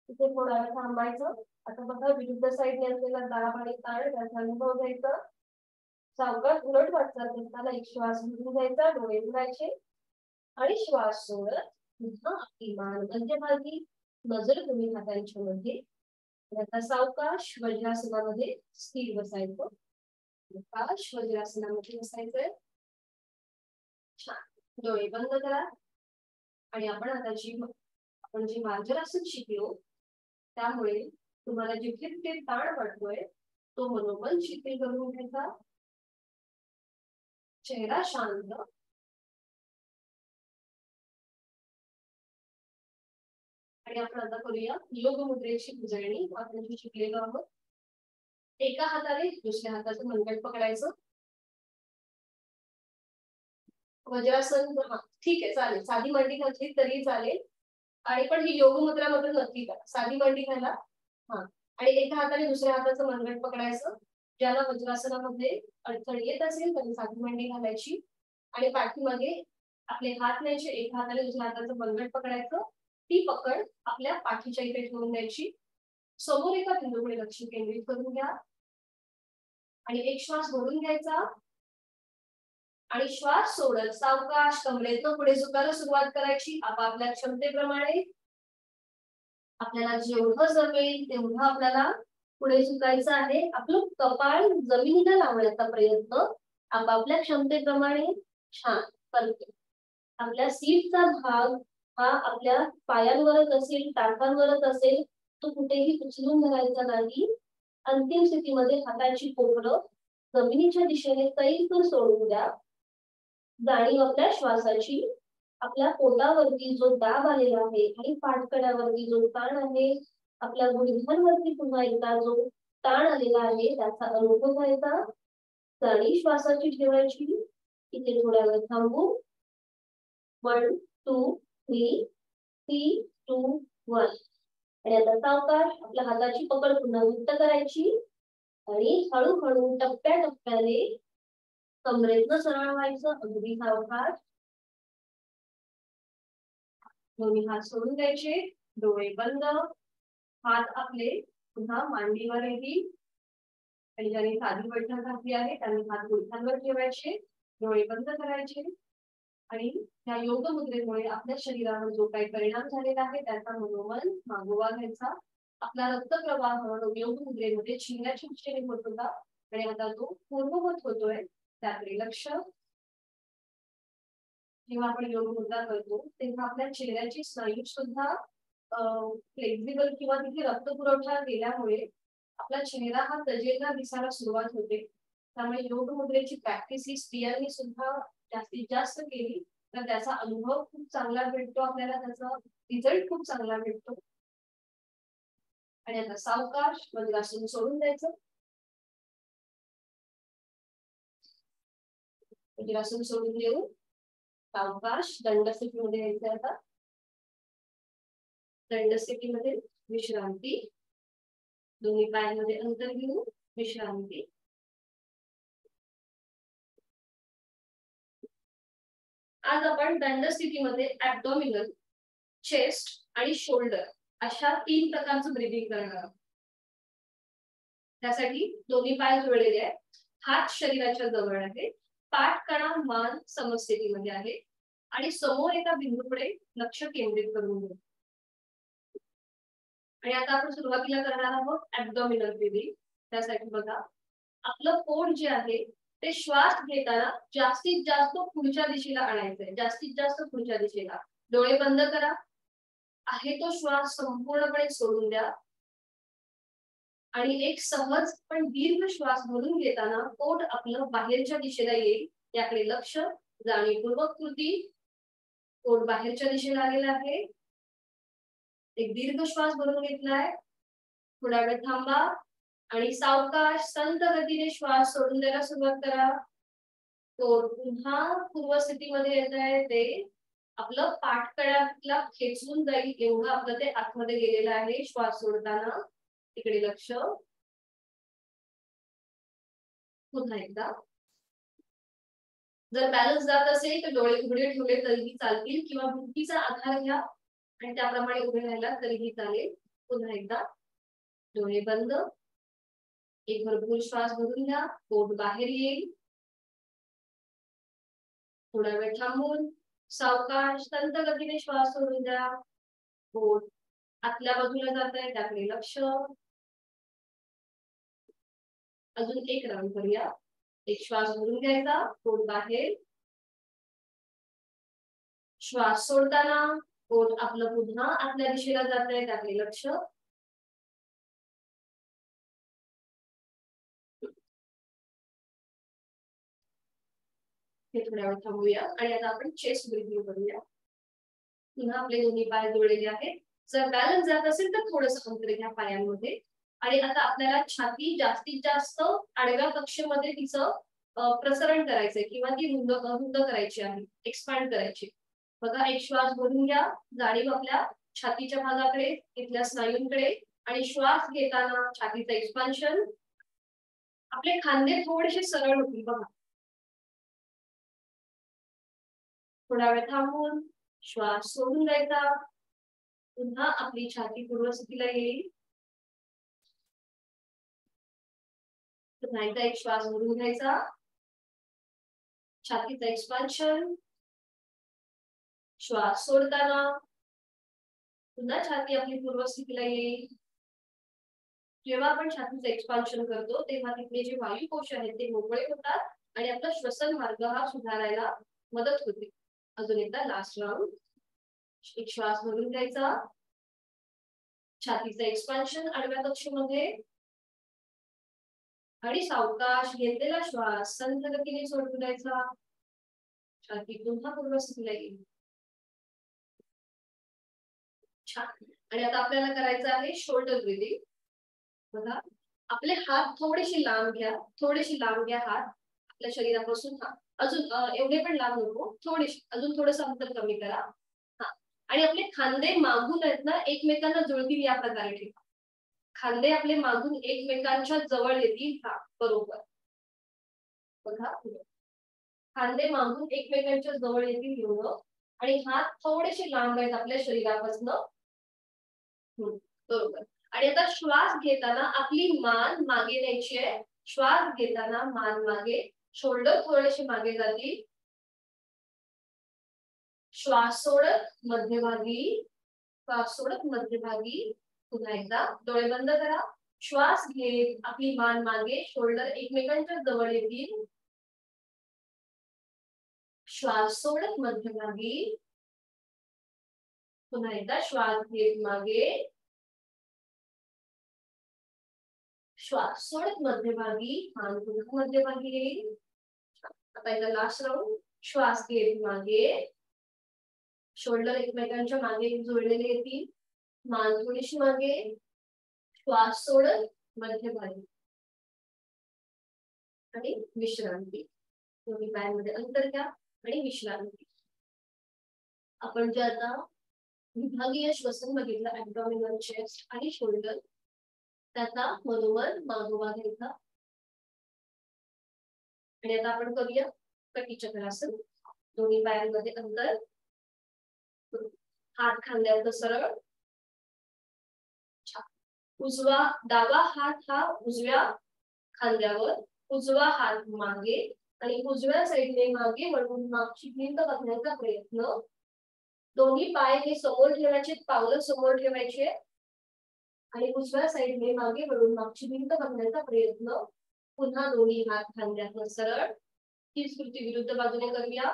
तिथे थोडा वेळ थांबायचं. आता बघा विरुद्ध साईडने असलेला दाब आणि ताण त्याचा अनुभव घ्यायचा. सावकाश उलट वाटचाल करताना एक श्वास घेऊन घ्यायचा, डोळे उघडायचे आणि श्वास सोडत पुन्हा आपली मान मध्यभागी, नजर दोन्ही हातांच्या मध्ये. आता सावकाश वज्रासनामध्ये स्थिर बसायचं. सावकाश वज्रासनामध्ये बसायचंय. छान. डोळे बंद करा आणि आपण आता जी मार्जरासन शिकलो त्यामुळे तुम्हाला जिथे जिथे ताण वाटतोय तो मनोमन शिथिल करून घ्यायचा. चेहरा शांत आणि आपण आता करूया योग मुद्रेची उजळणी. आपण जी शिकलेलो आहोत. एका हाताने दुसऱ्या हाताचं मनगट पकडायचं. वज्रासन, ठीक आहे चालेल, साधी मांडी घातली तरी चालेल आणि पण ही योग मुद्रा मात्र नक्की करा. साधी मांडी घाला. हा, आणि एका हाताने दुसऱ्या हाताचं मनगट पकडायचं. ज्याला वज्रासनामध्ये अडचण येत असेल त्यांनी साधी मांडी घालायची आणि पाठीमागे आपले हात न्यायचे. एका हाताने दुसऱ्या हाताचं मनगट पकडायचं. ती पकड आपल्या पाठीच्या इथे ठेवून द्यायची. समोर एका बिंदूकडे लक्ष केंद्रित करून घ्या आणि एक श्वास भरून घ्यायचा आणि श्वास सोडत सावकाश कमरेतनं पुढे झुकायला सुरुवात करायची आपापल्या क्षमतेप्रमाणे. आपल्याला जेवढं जमेल तेवढं आपल्याला पुढे झुकायचं आहे. आपलं कपाळ जमिनीला लावण्याचा प्रयत्न आपापल्या क्षमतेप्रमाणे. छान, परफेक्ट. आपल्या सीटचा भाग हा आपल्या पायांवरच असेल, टाकांवरच असेल, तो कुठेही उचलून धरायचा नाही. अंतिम स्थितीमध्ये हाताची कोपरं जमिनीच्या दिशेने सैल सोडून द्या. जाणीव आपल्या श्वासाची. आपल्या पोटावरती जो दाब आलेला आहे आणि पाठकड्यावरती जो ताण आहे, आपल्या गुडघ्यांवरती पुन्हा एकदा जो ताण आलेला आहे त्याचा अनुभव घ्यायचा. जाणीव श्वासाची ठेवायची. इथे थोड्या वेळ थांबू. 1 2 3 3 2 1 आणि आता सावकाश आपल्या हाताची पकड पुन्हा घट्ट करायची आणि हळूहळू टप्प्याटप्प्याने कमरेतनं सरळ व्हायचं. अगदी सावकाश. दोन्ही हात सोडून द्यायचे. डोळे बंद. हात आपले पुन्हा मांडीवर येतील आणि ज्यांनी साधी बैठक घातली आहे त्यांनी हात गुडघ्यांवर ठेवायचे. डोळे बंद करायचे आणि या योग मुद्रेमुळे आपल्या शरीरावर जो काही परिणाम झालेला आहे त्याचा मनोमन मागोवा घ्यायचा. आपला रक्तप्रवाह योग मुद्रेमध्ये चिन्हाच्या दिशेने होत होता आणि आता तो पूर्ववत होतोय त्याकडे लक्ष. जेव्हा आपण योग मुद्रा करतो तेव्हा आपल्या चेहऱ्याची स्नायू सुद्धा फ्लेक्झिबल किंवा तिथे रक्तपुरवठा केल्यामुळे आपला चेहरा हा तजेलदार दिसायला सुरुवात होते. त्यामुळे योग मुद्रेची प्रॅक्टिस ही स्त्रियांनी सुद्धा जास्तीत जास्त केली तर त्याचा अनुभव खूप चांगला भेटतो. आपल्याला त्याचा रिझल्ट खूप चांगला भेटतो. आणि आता सावकाश वज्रासन सोडून द्यायचं. वज्रासन सोडून देऊ. सावकाश दंड स्थितीमध्ये यायचं. आता दंड स्थितीमध्ये विश्रांती. दोन्ही पायांमध्ये अंतर घेऊ. विश्रांती. आज आपण दंड स्थितीमध्ये ऍब्डोमिनल, चेस्ट आणि शोल्डर अशा 3 प्रकारचं ब्रीदिंग करणार आहोत. त्यासाठी दोन्ही पाय जोडलेले आहेत. हात शरीराच्या जवळ आहे. पाठ कणा मान समस्थितीमध्ये आहे आणि समोर एका बिंदूकडे लक्ष केंद्रित करून घेऊ. आणि आता आपण सुरुवातीला करणार आहोत ऍब्डोमिनल ब्रीदिंग. त्यासाठी बघा आपलं पोट जे आहे ते श्वास घेताना जास्तीत जास्त पुढच्या दिशेला आणायचंय. जास्तीत जास्त पुढच्या दिशेला. डोळे बंद करा. आहे तो श्वास संपूर्णपणे सोडून द्या आणि एक सहज पण दीर्घ श्वास भरून घेताना पोट आपलं बाहेरच्या दिशेला येईल याकडे लक्ष. जाणीवपूर्वक कृती. पोट बाहेरच्या दिशेला आलेला आहे. एक दीर्घ श्वास भरून घेतलाय. थोडा वेळ थांबा आणि सावकाश संत गतीने श्वास सोडून द्यायला सुरुवात करा. पोट पुन्हा पूर्वस्थितीमध्ये येत आहे ते आपलं पाठकड्याला खेचून जाईल एवढं आपलं ते आतमध्ये गेलेलं आहे. श्वास सोडताना तिकडे लक्ष. पुन्हा एकदा. जर बॅलन्स जात असेल तर डोळे उघडे ठेवले तरीही चालतील किंवा भिंतीचा आधार घ्या आणि त्याप्रमाणे उभे राहिला तरीही चालेल. पुन्हा एकदा डोळे बंद. एक भरपूर श्वास भरून घ्या. पोट बाहेर येईल. थोडा वेळ थांबून सावकाश संत गतीने श्वास सोडून द्या. पोट आतल्या बाजूला जात आहे त्याकडे लक्ष. अजून एक राऊंड करूया. एक श्वास भरून घ्यायचा. पोट बाहेर. श्वास सोडताना पोट आपलं पुन्हा आतल्या दिशेला जात आहे त्याकडे लक्ष. हे थोड्या वेळ थांबूया आणि आता आपण चेस्ट ब्रीथिंग करूया. पुन्हा आपले दोन्ही पाय जोडलेले आहेत. जर बॅलन्स जात असेल तर थोडंसं अंतर घ्या पायांमध्ये. आणि आता आपल्याला छाती जास्तीत जास्त आडव्या कक्षेमध्ये तिचं प्रसरण करायचंय किंवा ती रुंद करायची आहे. एक्सपांड करायची. बघा एक श्वास भरून घ्या. जाणीव आपल्या छातीच्या भागाकडे तिथल्या स्नायूंकडे. आणि श्वास घेताना छातीचं एक्सपान्शन. आपले खांदे थोडेसे सरळ होतील बघा. थोडा वेळ थांबून श्वास सोडून द्यायचा. पुन्हा आपली छाती पूर्वस्थितीला येईल. पुन्हा एकदा एक श्वास भरून घ्यायचा. छातीचं एक्सपान्शन. श्वास सोडताना पुन्हा छाती आपली पूर्वस्थितीला येईल. जेव्हा आपण छातीचं एक्सपान्शन करतो तेव्हा तिथले जे वायुकोश आहेत ते मोकळे होतात आणि आपला श्वसन मार्ग हा सुधारायला मदत होते. अजून एकदा लास्ट राऊंड. एक श्वास भरून घ्यायचा. छातीचं एक्सपान्शन आडव्या कक्षेमध्ये. आणि सावकाश घेतलेला श्वास संथ गतीने सोडून द्यायचा. छाती पुन्हा पूर्वस्थितीला येईल. छान. आणि आता आपल्याला करायचं आहे शोल्डर ब्रीदिंग. बघा आपले हात थोडेसे लांब घ्या. थोडेसे लांब घ्या हात आपल्या शरीरापासून. अजून एवढे पण लांब नको. थोडेसे अजून थोडंसं अंतर कमी करा. हा. आणि आपले खांदे मागून आहेत ना एकमेकांना जुळतील या प्रकारे ठेवा. खांदे आपले मागून एकमेकांच्या जवळ येतील. हा बरोबर. बघा खांदे मागून एकमेकांच्या जवळ येतील एवढं. आणि हात थोडेसे लांब आहेत आपल्या शरीरापासून. बरोबर. आणि आता श्वास घेताना आपली मान मागे न्यायची आहे. श्वास घेताना मान मागे. शोल्डर थोडेसे मागे जातील. श्वास सोडत मध्यभागी. श्वास सोडत मध्यभागी. पुन्हा एकदा डोळे बंद करा. श्वास घेत आपली मान मागे. शोल्डर एकमेकांच्या जवळ येतील. श्वास सोडत मध्यभागी. पुन्हा एकदा श्वास घेत मागे. श्वास सोडत मध्यभागी. मान पुन्हा मध्यभागी येईल. आता एकदा लास्ट राऊंड. श्वास घेत मागे. शोल्डर एकमेकांच्या मागे जोडलेले येतील. मान थोडीशी मागे. श्वास सोडत मध्यभागी. आणि विश्रांती. दोन्ही पायांमध्ये अंतर घ्या आणि विश्रांती. आपण जे आता विभागीय श्वसन बघितलं ॲब्डॉमिनल, चेस्ट आणि शोल्डर त्याचा मनोमन मागोवा घ्यायचा. आणि आता आपण करूया कटिचक्रासन. दोन्ही पायांमध्ये अंतर. हात खांद्यावर सरळ. उजवा डावा हात हा उजव्या खांद्यावर. उजवा हात मागे आणि उजव्या साईडने मागे वळून मागची भिंत बघण्याचा प्रयत्न. दोन्ही पाय हे समोर ठेवायचे. पावलं समोर ठेवायचे आणि उजव्या साईडने मागे वळून मागची भिंत बघण्याचा प्रयत्न. पुन्हा दोन्ही हात खांद्यावर सरळ. हीच कृती विरुद्ध बाजूने करूया.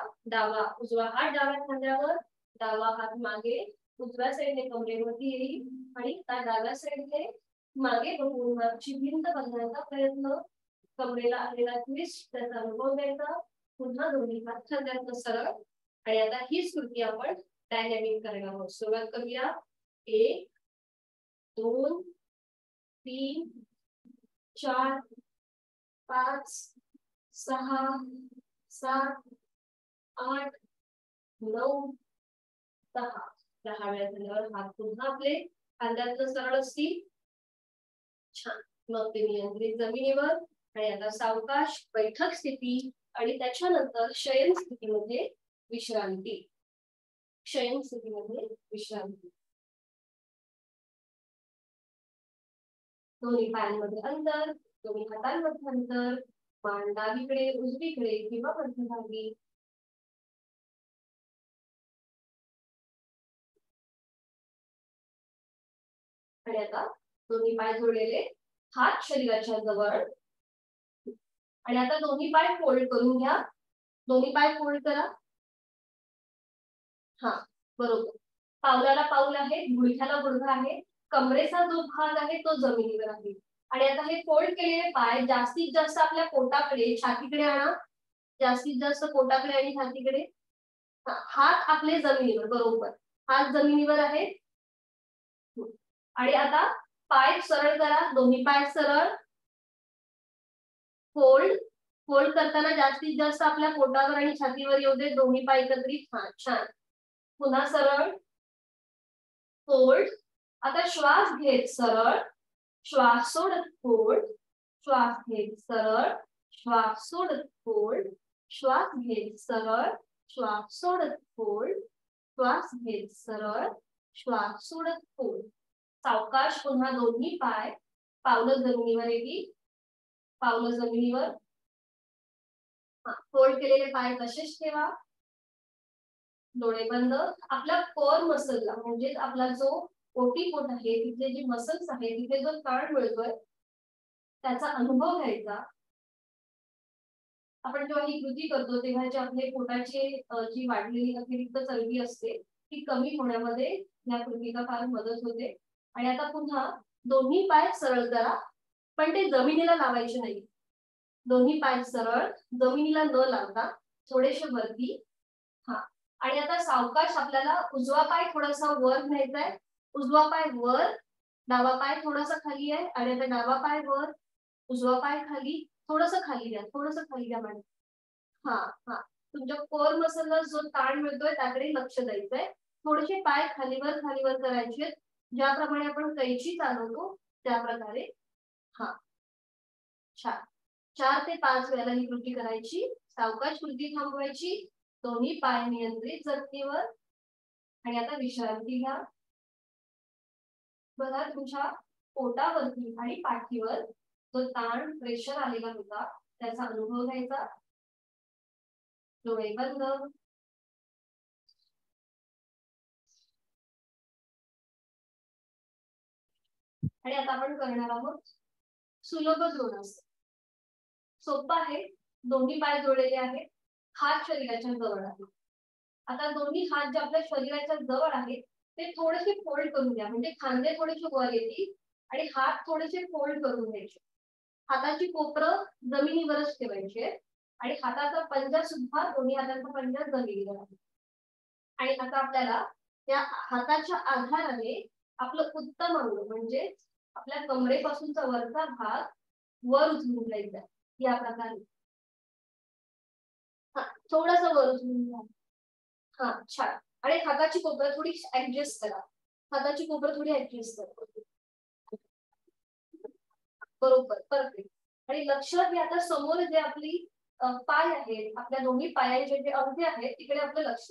उजवा हात डाव्या खांद्यावर. डावा हात मागे. उजव्या साईडने कमरेवरती येईल आणि त्या डाव्या साईडने मागे बघून मागची भिंत बघण्याचा प्रयत्न. कमरेला आलेला ट्विस्ट त्याचा अनुभव घ्यायचा. पुन्हा दोन्ही हात खांद्यावर सरळ. आणि आता हीच कृती आपण डायनॅमिक करणार आहोत. सुरुवात करूया. 1 2 3 4 5 6 7 8 9 10. 10 वेळा झाल्यावर हात पुन्हा आपले खांद्यातनं सरळ असतील. छान. मग ते नियंत्रित जमिनीवर आणि आता सावकाश बैठक स्थिती आणि त्याच्यानंतर शयन स्थितीमध्ये विश्रांती. शयन स्थितीमध्ये विश्रांती. दोन्ही पायांमध्ये अंतर, दोन्ही हातांमध्ये अंतर, मान डावीकडे उजवीकडे किंवा मध्यभागी. आणि आता दोन्ही पाय जोडलेले, हात शरीराच्या जवळ. आणि आता दोन्ही पाय फोल्ड करून घ्या. दोन्ही पाय फोल्ड करा. हा बरोबर. पावलाला पाऊल आहे, गुडघ्याला गुडघा आहे, कमरेचा जो भाग आहे तो जमिनीवर आहे. आणि आता हे फोल्ड केलेले पाय जास्तीत जास्त आपल्या पोटाकडे छातीकडे आणा. जास्तीत जास्त पोटाकडे आणि छातीकडे. हात आपले जमिनीवर. बरोबर. हात जमिनीवर आहे. आणि आता पाय सरळ करा. दोन्ही पाय सरळ. फोल्ड. फोल्ड करताना जास्तीत जास्त आपल्या पोटावर आणि छातीवर येऊ दे. दोन्ही पाय एकत्रित. हा छान. पुन्हा सरळ. फोल्ड. आता श्वास घेत सरळ, श्वास सोडत फोल्ड, श्वास घेत सरळ, श्वास सोडत फोल्ड, श्वास घेत सरळ, श्वास सोडत फोल्ड, श्वास घेत सरळ, श्वास सोडत फोल्ड. सावकाश पुन्हा दोन्ही पाय पावलं जमिनीवर येतील. पावलं जमिनीवर. फोल्ड केलेले पाय तसेच ठेवा. डोळे बंद. आपला कोर मसलला म्हणजे आपला जो ओटीपोट आहे तिथे जे मसल्स आहे तिथे जो ताण मिळतोय त्याचा अनुभव घ्यायचा. आपण जेव्हा ही कृती करतो तेव्हा जे आपले पोटाचे जी वाढलेली अतिरिक्त चरबी असते ती कमी होण्यामध्ये या कृतीला फार मदत होते. आणि आता पुन्हा दोन्ही पाय सरळ करा, पण ते जमिनीला लावायचे नाही. दोन्ही पाय सरळ, जमिनीला न लावता थोडेसे वरती. हा. आणि आता सावकाश आपल्याला उजवा पाय थोडासा वर न्यायचा आहे. उजवा पाय वर, डावा पाय थोडासा खाली आहे. आणि आता डावा पाय वर, उजवा पाय खाली. थोडस खाली द्या, थोडस खाली द्या मॅडम. हा हा. तुमच्या कोर मसलला जो ताण मिळतोय त्याकडे लक्ष द्यायचंय. थोडेसे पाय खालीवर खालीवर करायचे, ज्याप्रमाणे आपण कैची चालवतो त्या प्रकारे. हा छान. 4 ते 5 वेळेला ही कृती करायची. सावकाश कृती थांबवायची. दोन्ही पाय नियंत्रित जमिनीवर. आणि आता विश्रांती घ्या. बघा तुमच्या पोटावरती आणि पाठीवर जो ताण प्रेशर आलेला होता त्याचा अनुभव घ्यायचा. डोळे बंद. आणि आता आपण करणार आहोत सुलभ द्रोणासन. सोपं आहे. दोन्ही पाय जोडलेले आहेत, हात शरीराच्या जवळ आहे. आता दोन्ही हात जे आपल्या शरीराच्या जवळ आहेत ते थोडेसे फोल्ड करून घ्या, म्हणजे खांदे थोडेसे वर येतील आणि हात थोडेसे फोल्ड करून घ्यायचे. हाताची कोपरं जमिनीवरच ठेवायचे आणि हाताचा पंजा सुद्धा, दोन्ही हाताचा पंजा जमिनीवर आहे. आणि आता आपल्याला त्या हाताच्या आधाराने आपलं उत्तम अंग म्हणजे आपल्या कमरेपासूनचा वरचा भाग वर उचलून घ्यायचा या प्रकारे. थोडासा वर उचलून घ्या. हा छान. आणि हाताची कोपरं थोडी ऍडजस्ट करा. हाताची कोपरं थोडी ऍडजस्ट करा. बरोबर. परफेक्ट. आणि लक्ष हे आता समोर जे आपली पाय आहेत, आपल्या दोन्ही पायांचे जे अंगठे आहेत तिकडे आपलं लक्ष.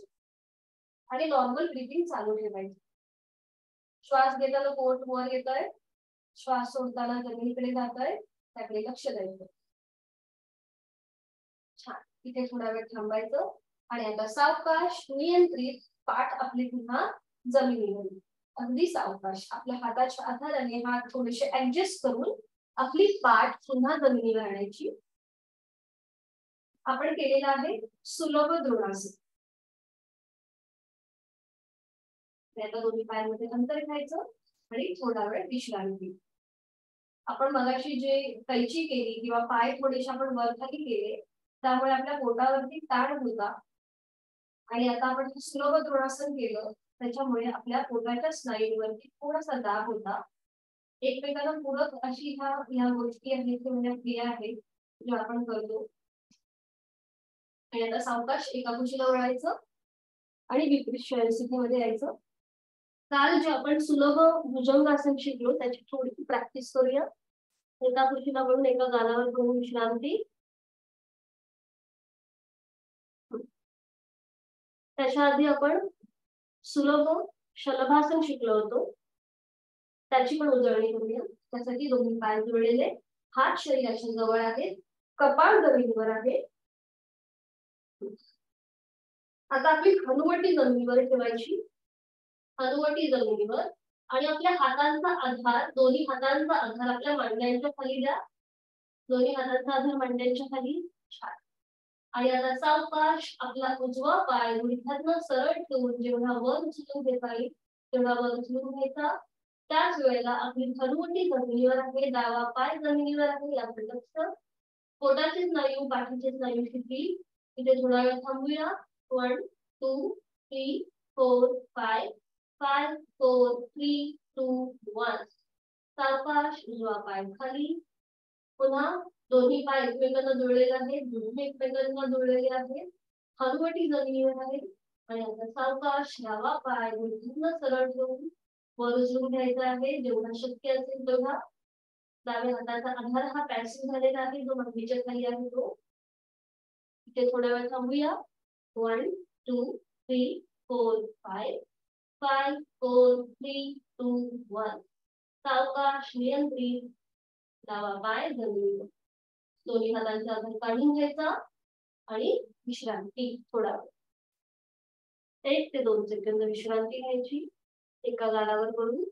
आणि नॉर्मल ब्रीथिंग चालू ठेवायची. श्वास घेताना पोट वर येतोय, श्वास सोडताना जमिनीकडे जातोय, त्याकडे लक्ष द्यायचं. छान. इथे थोडा वेळ थांबायचं. आणि आता सावकाश नियंत्रित पाठ आपली पुन्हा जमिनीवर. अगदी सावकाश आपल्या हाताच्या आधाराने हात थोडेसे ऍडजस्ट करून आपली पाठ पुन्हा जमिनीवर आणायची. आपण केलेलं आहे सुलभ द्रोणासन. आता दोन्ही पायांमध्ये अंतर घ्यायचं आणि थोडा वेळ विश्रांती. आपण मगाशी जे कैची केली किंवा पाय थोडेसे आपण वर खाली केले त्यामुळे आपल्या पोटावरती ताण होता. आणि आता आपण सुलभ द्रोणासन केलं त्याच्यामुळे आपल्या पोटाच्या स्नायूंवरती थोडासा दाब होता. एकमेकांना पूरक अशी ह्या गोष्टी आहेत म्हणजे क्रिया आहेत ज्या आपण करतो. आणि आता सावकाश एका कुशीला वळायचं. आणि विपरीत शयनस्थितीमध्ये यायचं. काल जे आपण सुलभ भुजंगासन शिकलो त्याची थोडी प्रॅक्टिस करूया. एका खुर्चीला पडून एका गालावर करून विश्रांती. त्याच्या आधी आपण सुलभ शलभासन शिकलो होतो, त्याची पण उजळणी करूया. त्यासाठी दोन्ही पाय जोडलेले, हात शरीराच्या जवळ आहेत, कपाळ जमिनीवर आहे. आता आपली हनुवटी जमिनीवर ठेवायची, हनुवटी जमिनीवर, आणि आपल्या हातांचा आधार, दोन्ही हातांचा आधार आपल्या मांड्यांच्या खाली द्या. दोन्ही हातांचा आधार मांड्यांच्या खाली. छान. आणि आता सावकाश आपला उजवा पाय गुडघ्यातनं सरळ ठेवून जेवढा वर उचलून घेता येईल तेवढा वर उचलून घ्यायचा. त्याच वेळेला आपली हनुवटी जमिनीवर आहे, डावा पाय जमिनीवर आहे, याकडे लक्ष. पोटाचे स्नायू, पाठीचे स्नायू शिथिल. इथे थोडा वेळ थांबूया. 1 2 3 4 5 5 4 3 2 1. सावकाश उजवा पाय खाली. पुन्हा दोन्ही पाय एकमेकांना जोडलेले आहेत, गुडघे एकमेकांना जोडलेले आहेत, हनुवटी जमिनीवर आहे. आणि आता सावकाश डावा पाय गुडघ्यांना सरळ ठेवून वर उचलून घ्यायचा आहे, जेवढा शक्य असेल तेवढा. डाव्या हाताचा आधार हा पॅसिव्ह झालेला आहे, जो मांडीच्या खाली आहे तो. इथे थोडा वेळ थांबूया. 1 2 3 4 5 5 4 3 2 1. सावकाश नियंत्रित डावा पाय जमिनीवर. दोन्ही हातांचा आधार काढून घ्यायचा आणि विश्रांती. थोडा वेळ 1 ते 2 सेकंद विश्रांती घ्यायची एका गालावर करून.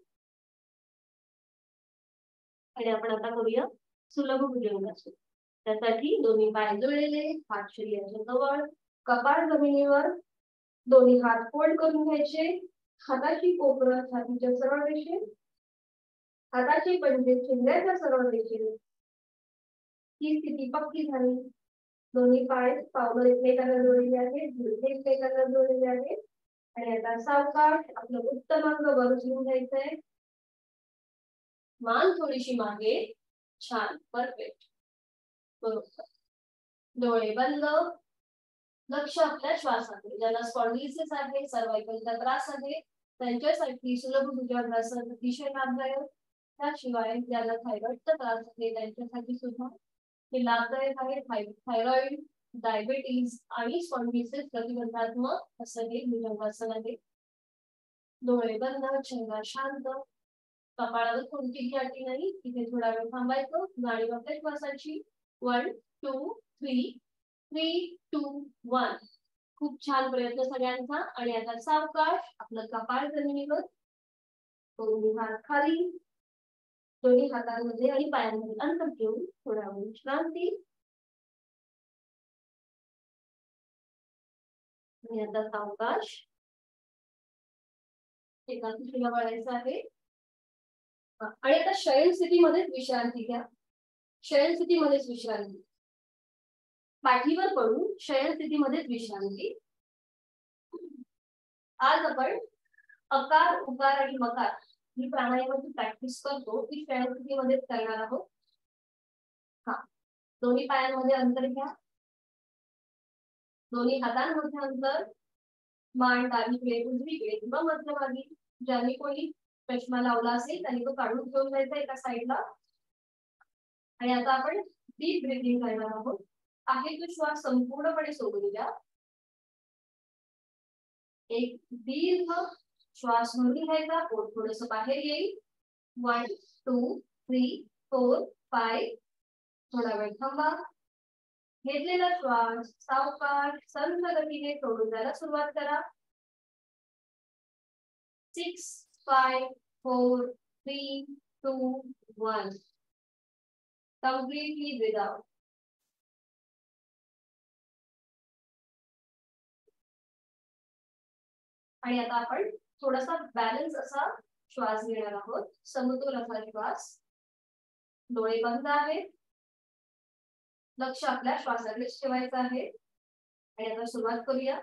आणि आपण आता करूया सुलभ भुजंगासन. त्यासाठी दोन्ही पाय जोडलेले, हात शरीराच्या जवळ, कपाळ जमिनीवर, दोन्ही हात फोल्ड करून घ्यायचे. हाताची कोपरं छातीच्या सरळ रेषेत, हाताची पंजे चेहऱ्याच्या सरळ रेषेत. ही स्थिती पक्की झाली. दोन्ही पाय पावलं एकमेकांना जोडलेले आहेत, गुडघे एकमेकांना जोडलेले आहेत. आणि आता सावकाश आपलं उत्तमांग वर उचलून घ्यायचंय, मान थोडीशी मागे. छान, परफेक्ट, बरोबर. डोळे बंद. लक्ष आपल्या श्वासाकडे. ज्याला स्पॉन्डिलिसिस आहे, सर्वाइकलचा त्रास आहे, त्यांच्यासाठी सुलभ भुजंगासन अतिशय लाभदायक. त्याशिवाय ज्याला थायरॉइडचा त्रास आहे त्यांच्यासाठी सुद्धा हे लाभदायक आहे. थायरॉइड, डायबिटीज आणि स्पॉन्डिलिसिस प्रतिबंधात्मक असं हे भुजंगासन आहे. डोळे बंद, चेहरा शांत, कपाळावर कोणतीही अटी नाही. इथे थोडा वेळ थांबायचं, गाडी वापरायची श्वासाची. 1 2 3 3 2 1. खूप छान प्रयत्न सगळ्यांचा. आणि आता सावकाश आपलं कपाळ जमिनीवर, दोन्ही हात खाली, दोन्ही हातांमध्ये आणि पायांमध्ये अंतर ठेवून थोडा वेळ विश्रांती. आणि आता सावकाश एका दिशेला वळायचं आहे. आणि आता शयन स्थितीमध्येच विश्रांती घ्या. शयन स्थितीमध्येच विश्रांती, पाठीवर पडून शयन स्थितीमध्येच विश्रांती. आज आपण अकार, उकार आणि मकार ही प्राणायामाची प्रॅक्टिस करतो, ती शयन स्थितीमध्येच करणार आहोत. हा, दोन्ही पायांमध्ये अंतर घ्या, दोन्ही हातांमध्ये अंतर, मान डावीकडे उजवीकडे किंवा मध्यभागी. ज्यांनी कोणी चष्मा लावला असेल त्यांनी तो काढून ठेवून जायचा एका साईडला. आणि आता आपण डीप ब्रीथिंग करणार आहोत. आहे तो श्वास संपूर्णपणे सोडून द्या. एक दीर्घ श्वास भरून घ्यायचा, पोट थोडंसं बाहेर येईल. 1 2 3 4 5. थोडा वेळ थांबा. घेतलेला श्वास सावकाश संथ गतीने सोडून द्यायला सुरुवात करा. 6 5 4 3 2 1. Completely breathe out. आणि आता आपण थोडासा बॅलन्स असा श्वास घेणार आहोत, समतोल असा श्वास. डोळे बंद आहेत, लक्ष आपल्या श्वासाकडेच ठेवायचं आहे. आणि आता सुरुवात करूया.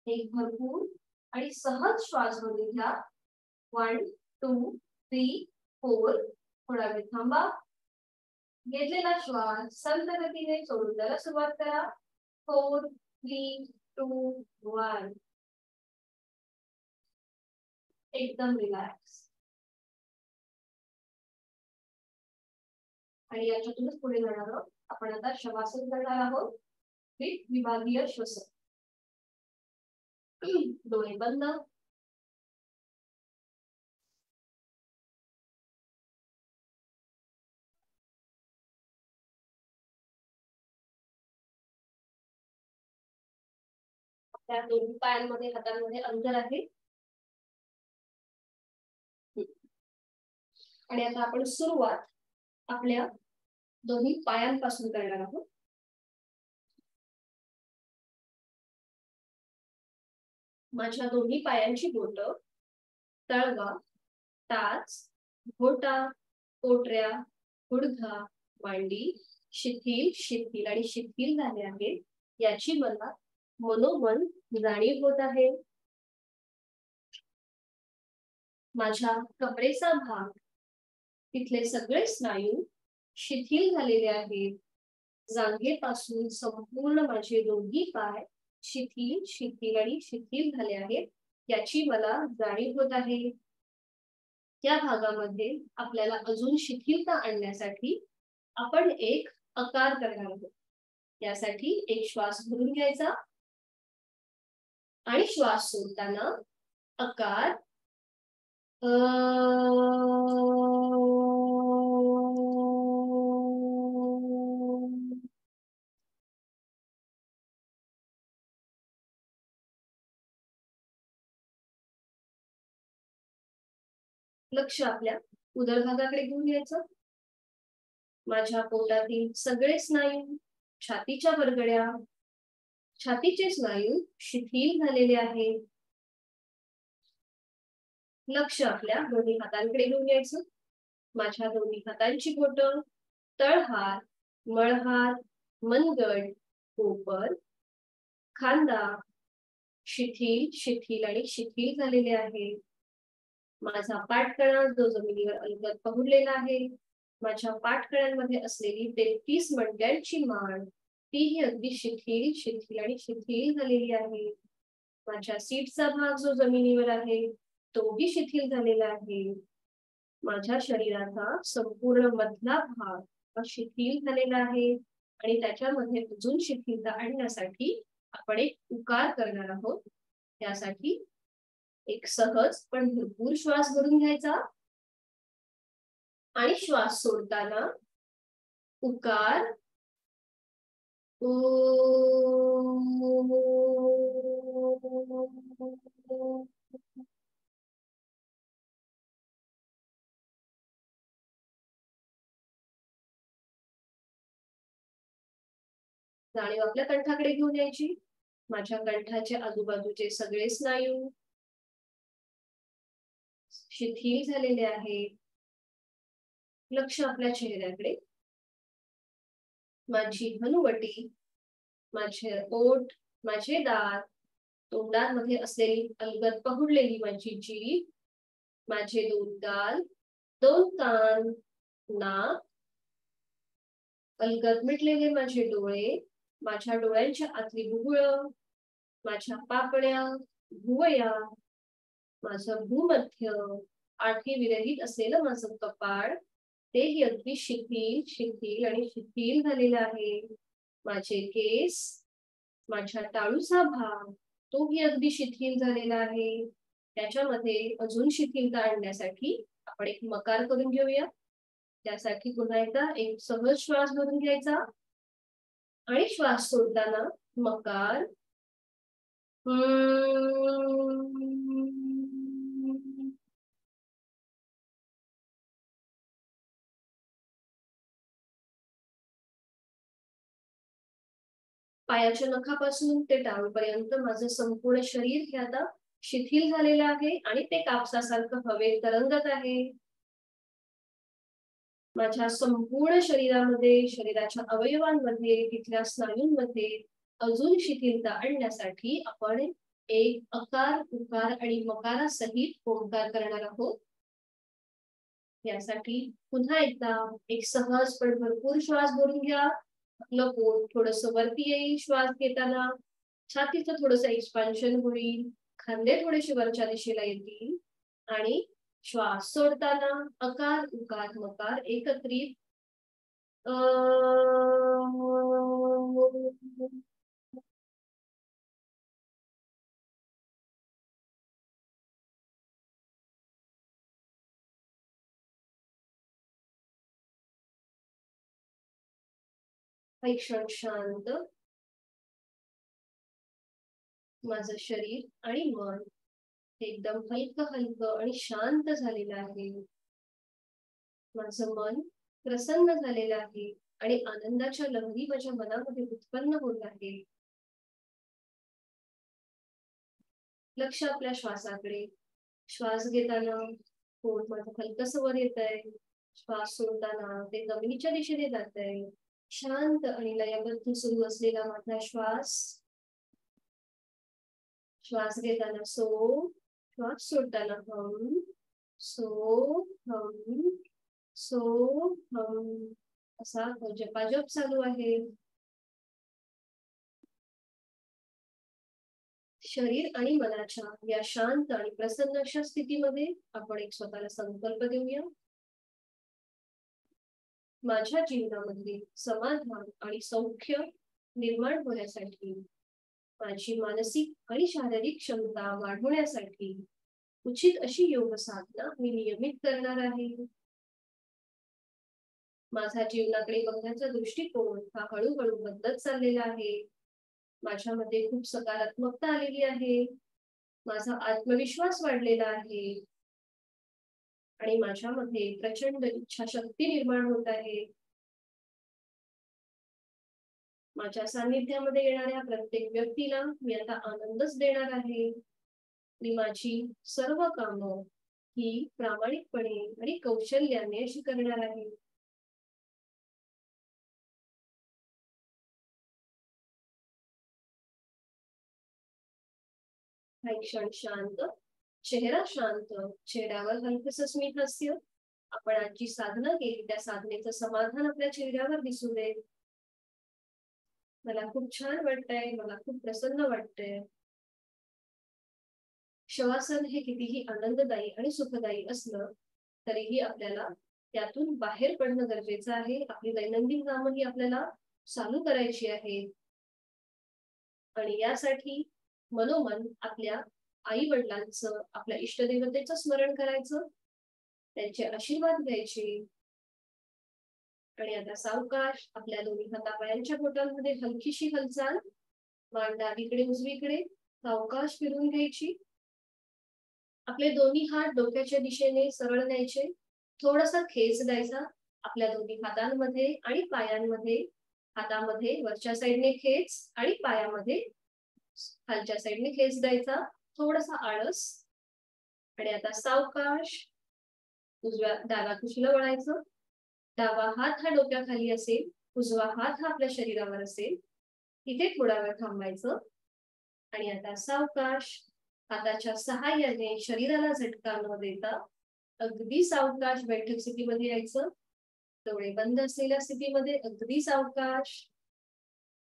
एक भरपूर आणि सहज श्वास भरून घ्या. 1 2 3 4. थोडा वेळ थांबा. घेतलेला श्वास संथ गतीने सोडून द्यायला सुरुवात करा. 4 3 2 1. एकदम रिलॅक्स. आणि याच्यातूनच पुढे जाणार आहोत. आपण आता शवासन करणार आहोत. विभागीय श्वसन. डोळे बंद. त्या दोन्ही पायांमध्ये हातांमध्ये अंतर आहे. आणि आता आपण सुरुवात आपल्या दोन्ही पायांपासून करणार आहोत. माझ्या दोन्ही पायांची बोट, तळवा, टाच, घोटा, पोटऱ्या, गुडघा, मांडी शिथिल शिथिल आणि शिथिल झाले आहे याची मला मनोमन जाणीव होत आहे. माझ्या कमरेचा भाग, तिथले सगळे स्नायू शिथिल झालेले आहेत. जांघेपासून संपूर्ण माझे दोन्ही पाय शिथिल शिथिल आणि शिथिल झाले आहेत याची मला जाणीव होत आहे. या भागामध्ये आपल्याला अजून शिथिलता आणण्यासाठी आपण एक आकार करणार आहोत. यासाठी एक श्वास भरून घ्यायचा आणि श्वास सोडताना आकार लक्ष आपल्या उदरभागाकडे घेऊन यायचं. माझ्या पोटातील सगळे स्नायू, छातीच्या बरगड्या, छातीचे स्नायू शिथिल झालेले आहेत. लक्ष आपल्या दोन्ही हातांकडे घेऊन यायचं. माझ्या दोन्ही हातांची बोट, तळहात, मळहात, मनगट, कोपर, खांदा शिथिल शिथिल आणि शिथिल झालेले आहे. माझा पाठकणा जो जमिनीवर अलगद पहुडलेला आहे. माझ्या पाठकण्यांमध्ये असलेली 33 मणक्यांची माळ तीही अगदी शिथिल शिथिल आणि शिथिल झालेली आहे. माझ्या सीटचा भाग जो जमिनीवर आहे तोही शिथिल झालेला आहे. माझ्या शरीराचा संपूर्ण मधला भाग हा शिथिल झालेला आहे आणि त्याच्यामध्ये अजून शिथिलता आणण्यासाठी आपण एक उकार करणार आहोत. त्यासाठी एक सहज पण भरपूर श्वास भरून घ्यायचा आणि श्वास सोडताना उकार जाणीव आपल्या कंठाकडे घेऊन यायची. माझ्या कंठाच्या आजूबाजूचे सगळे स्नायू शिथिल झालेले आहे. लक्ष आपल्या चेहऱ्याकडे. माझी हनुवटी, माझे ओठ, माझे दात, तोंडामध्ये असलेली अलगद पहुडलेली माझी जीभ, माझे 2 गाल, 2 कान, नाक, अलगद मिटलेले माझे डोळे, माझ्या डोळ्यांच्या आतली बुबुळ, माझ्या पापण्या, भुवया, माझं भूमध्य, आठी विरहित असलेलं माझं कपाळ तेही अगदी शिथिल शिथिल आणि शिथिल झालेलं आहे. माझे केस, माझ्या टाळूचा भाग तोही अगदी शिथिल झालेला आहे. त्याच्यामध्ये अजून शिथिलता आणण्यासाठी आपण एक मकार करून घेऊया. त्यासाठी पुन्हा एकदा एक सहज श्वास भरून घ्यायचा आणि श्वास सोडताना मकार पायाच्या नखापासून ते टाळूपर्यंत माझं संपूर्ण शरीर हे आता शिथिल झालेलं आहे आणि ते कापसासारखं हवेत तरंगत आहे. माझ्या संपूर्ण शरीरामध्ये, शरीराच्या अवयवांमध्ये, तिथल्या स्नायूंमध्ये अजून शिथिलता आणण्यासाठी आपण एक अकार, उकार आणि मकारासहित ओंकार करणार आहोत. यासाठी पुन्हा एकदा एक सहज पण भरपूर श्वास भरून घ्या. आपलं पोट थोडंसं वरती येईल श्वास घेताना. छातीचं थोडंसं एक्सपान्शन होईल. खांदे थोडेसे वरच्या दिशेला येतील. आणि श्वास सोडताना अकार उकार मकार एकत्रित एक क्षण शांत. माझं शरीर आणि मन एकदम हलकं हलकं आणि शांत झालेलं आहे. माझं मन प्रसन्न झालेलं आहे आणि आनंदाच्या लहरी माझ्या मनामध्ये उत्पन्न होत आहे. लक्ष आपल्या श्वासाकडे. श्वास घेताना पोट माझं हलकस वर येत आहे. श्वास सोडताना ते जमिनीच्या दिशेने जात आहे. शांत आणि लयबद्ध सुरू असलेला माझा श्वास. श्वास घेताना सो, श्वास सोडताना हम, सो हम, सो हम, असा जपाजप चालू आहे. शरीर आणि मनाच्या या शांत आणि प्रसन्न अशा स्थितीमध्ये आपण एक स्वतःला संकल्प देऊया. माझ्या जीवनामध्ये समाधान आणि सौख्य निर्माण होण्यासाठी, माझी मानसिक आणि शारीरिक क्षमता वाढवण्यासाठी उचित अशी योग साधना मी नियमित करणार आहे. माझा जीवनाकडे बघण्याचा दृष्टिकोन हा हळूहळू बदलत चाललेला आहे. माझ्यामध्ये खूप सकारात्मकता आलेली आहे. माझा आत्मविश्वास वाढलेला आहे आणि माझ्यामध्ये प्रचंड इच्छाशक्ती निर्माण होत आहे. माझ्या सानिध्यामध्ये येणाऱ्या प्रत्येक व्यक्तीला मी आता आनंदच देणार आहे. मी माझी सर्व कामं ही प्रामाणिकपणे आणि कौशल्याने अशी करणार आहे. काही क्षण शांत, चेहरा शांत, चेहऱ्यावर हलकस स्मित हास्य. आपण आज जी साधना केली त्या साधनेचं समाधान आपल्या चेहऱ्यावर दिसू दे. मला खूप छान वाटतंय, मला खूप प्रसन्न वाटतंय. शवासन हे कितीही आनंददायी आणि सुखदायी असलं तरीही आपल्याला त्यातून बाहेर पडणं गरजेचं आहे. आपली दैनंदिन कामं ही आपल्याला चालू करायची आहेत आणि यासाठी मनोमन आपल्या आई वडिलांचं, आपल्या इष्टदेवतेचं स्मरण करायचं, त्यांचे आशीर्वाद घ्यायचे आणि आता सावकाश आपल्या दोन्ही हातापायांच्या बोटांमध्ये हलकीशी हालचाल, मान डावीकडे उजवीकडे सावकाश फिरून घ्यायची. आपले दोन्ही हात डोक्याच्या दिशेने सरळ न्यायचे. थोडासा खेच द्यायचा आपल्या दोन्ही हातांमध्ये आणि पायांमध्ये. हातामध्ये वरच्या साईडने खेच आणि पायामध्ये खालच्या साईडने खेच द्यायचा. थोडासा आळस आणि आता सावकाश उजव्या डाव्या कुशीला वळायचं. डावा हात हा डोक्याखाली असेल, उजवा हात हा आपल्या शरीरावर असेल. इथे थोडा वेळ थांबायचं आणि आता सावकाश हाताच्या सहाय्याने शरीराला झटका न देता अगदी सावकाश बैठक स्थितीमध्ये यायचं. डोळे बंद असलेल्या स्थितीमध्ये अगदी सावकाश,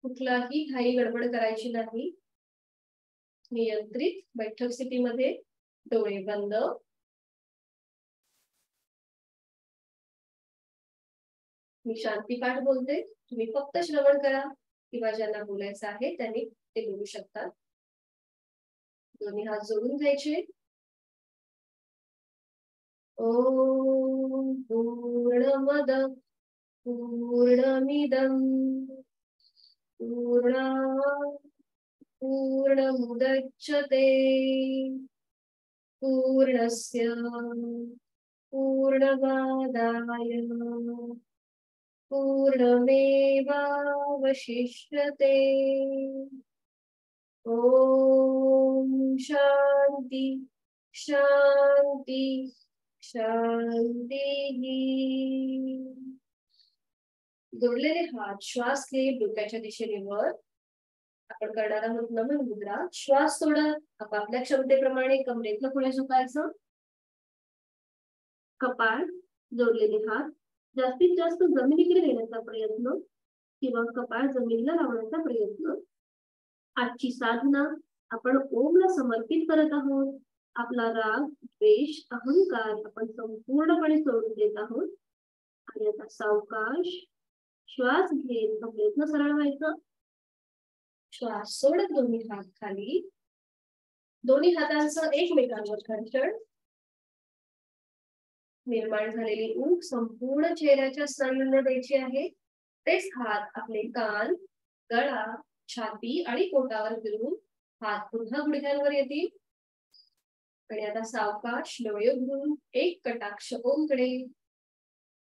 कुठलाही घाई गडबड करायची नाही. नियंत्रित बैठक स्थितीमध्ये डोळे बंद. मी शांती पाठ बोलते, तुम्ही फक्त श्रवण करा किंवा ज्यांना बोलायचं आहे त्यांनी ते बोलू शकतात. दोन्ही हात जोडून घ्यायचे. ओम पूर्णमद पूर्णमिदं पूर्णात् पूर्णमुदच्यते पूर्णस्य पूर्णमादाय पूर्णमेवावशिष्यते. ओम शांती शांती शांती. जोडलेले हात श्वास घेत डोक्याच्या दिशेने वर. आपण करणार आहोत नमन मुद्रा. श्वास सोडत आपापल्या क्षमतेप्रमाणे कमरेतलं पुढे झुकायचं. कपाळ, जोडलेले हात जास्तीत जास्त जमिनीकडे नेण्याचा प्रयत्न किंवा कपाळ जमिनीला लावण्याचा प्रयत्न. आजची साधना आपण ओमला समर्पित करत आहोत आपला राग, द्वेष, अहंकार आपण संपूर्णपणे सोडून देत आहोत. आणि आता सावकाश श्वास घेत प्रयत्न सरळ व्हायचं. श्वास सोडत दोन्ही हात खाली, दोन्ही हातांचं एकमेकांवर घर्षण. निर्माण झालेली ऊब संपूर्ण चेहऱ्याच्या स्नायूंना द्यायची आहे. तेच हात आपले कान, गळा, छाती आणि पोटावर फिरवून हात पुन्हा गुडघ्यांवर येतील. आणि आता सावकाश डोळे उघडून एक कटाक्ष ओमकडे,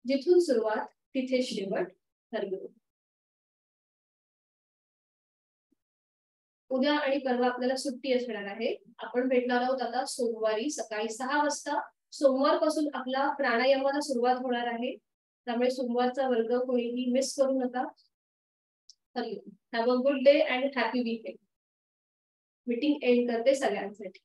जिथून सुरुवात तिथे शेवट. हरिओम. उद्या आणि परवा आपल्याला सुट्टी असणार आहे. आपण भेटणार आहोत आता सोमवारी सकाळी 6 वाजता. सोमवारपासून आपला प्राणायामाला सुरुवात होणार आहे, त्यामुळे सोमवारचा वर्ग कोणीही मिस करू नका. Hariom. Have a good day and happy weekend. Meeting end करते सगळ्यांसाठी.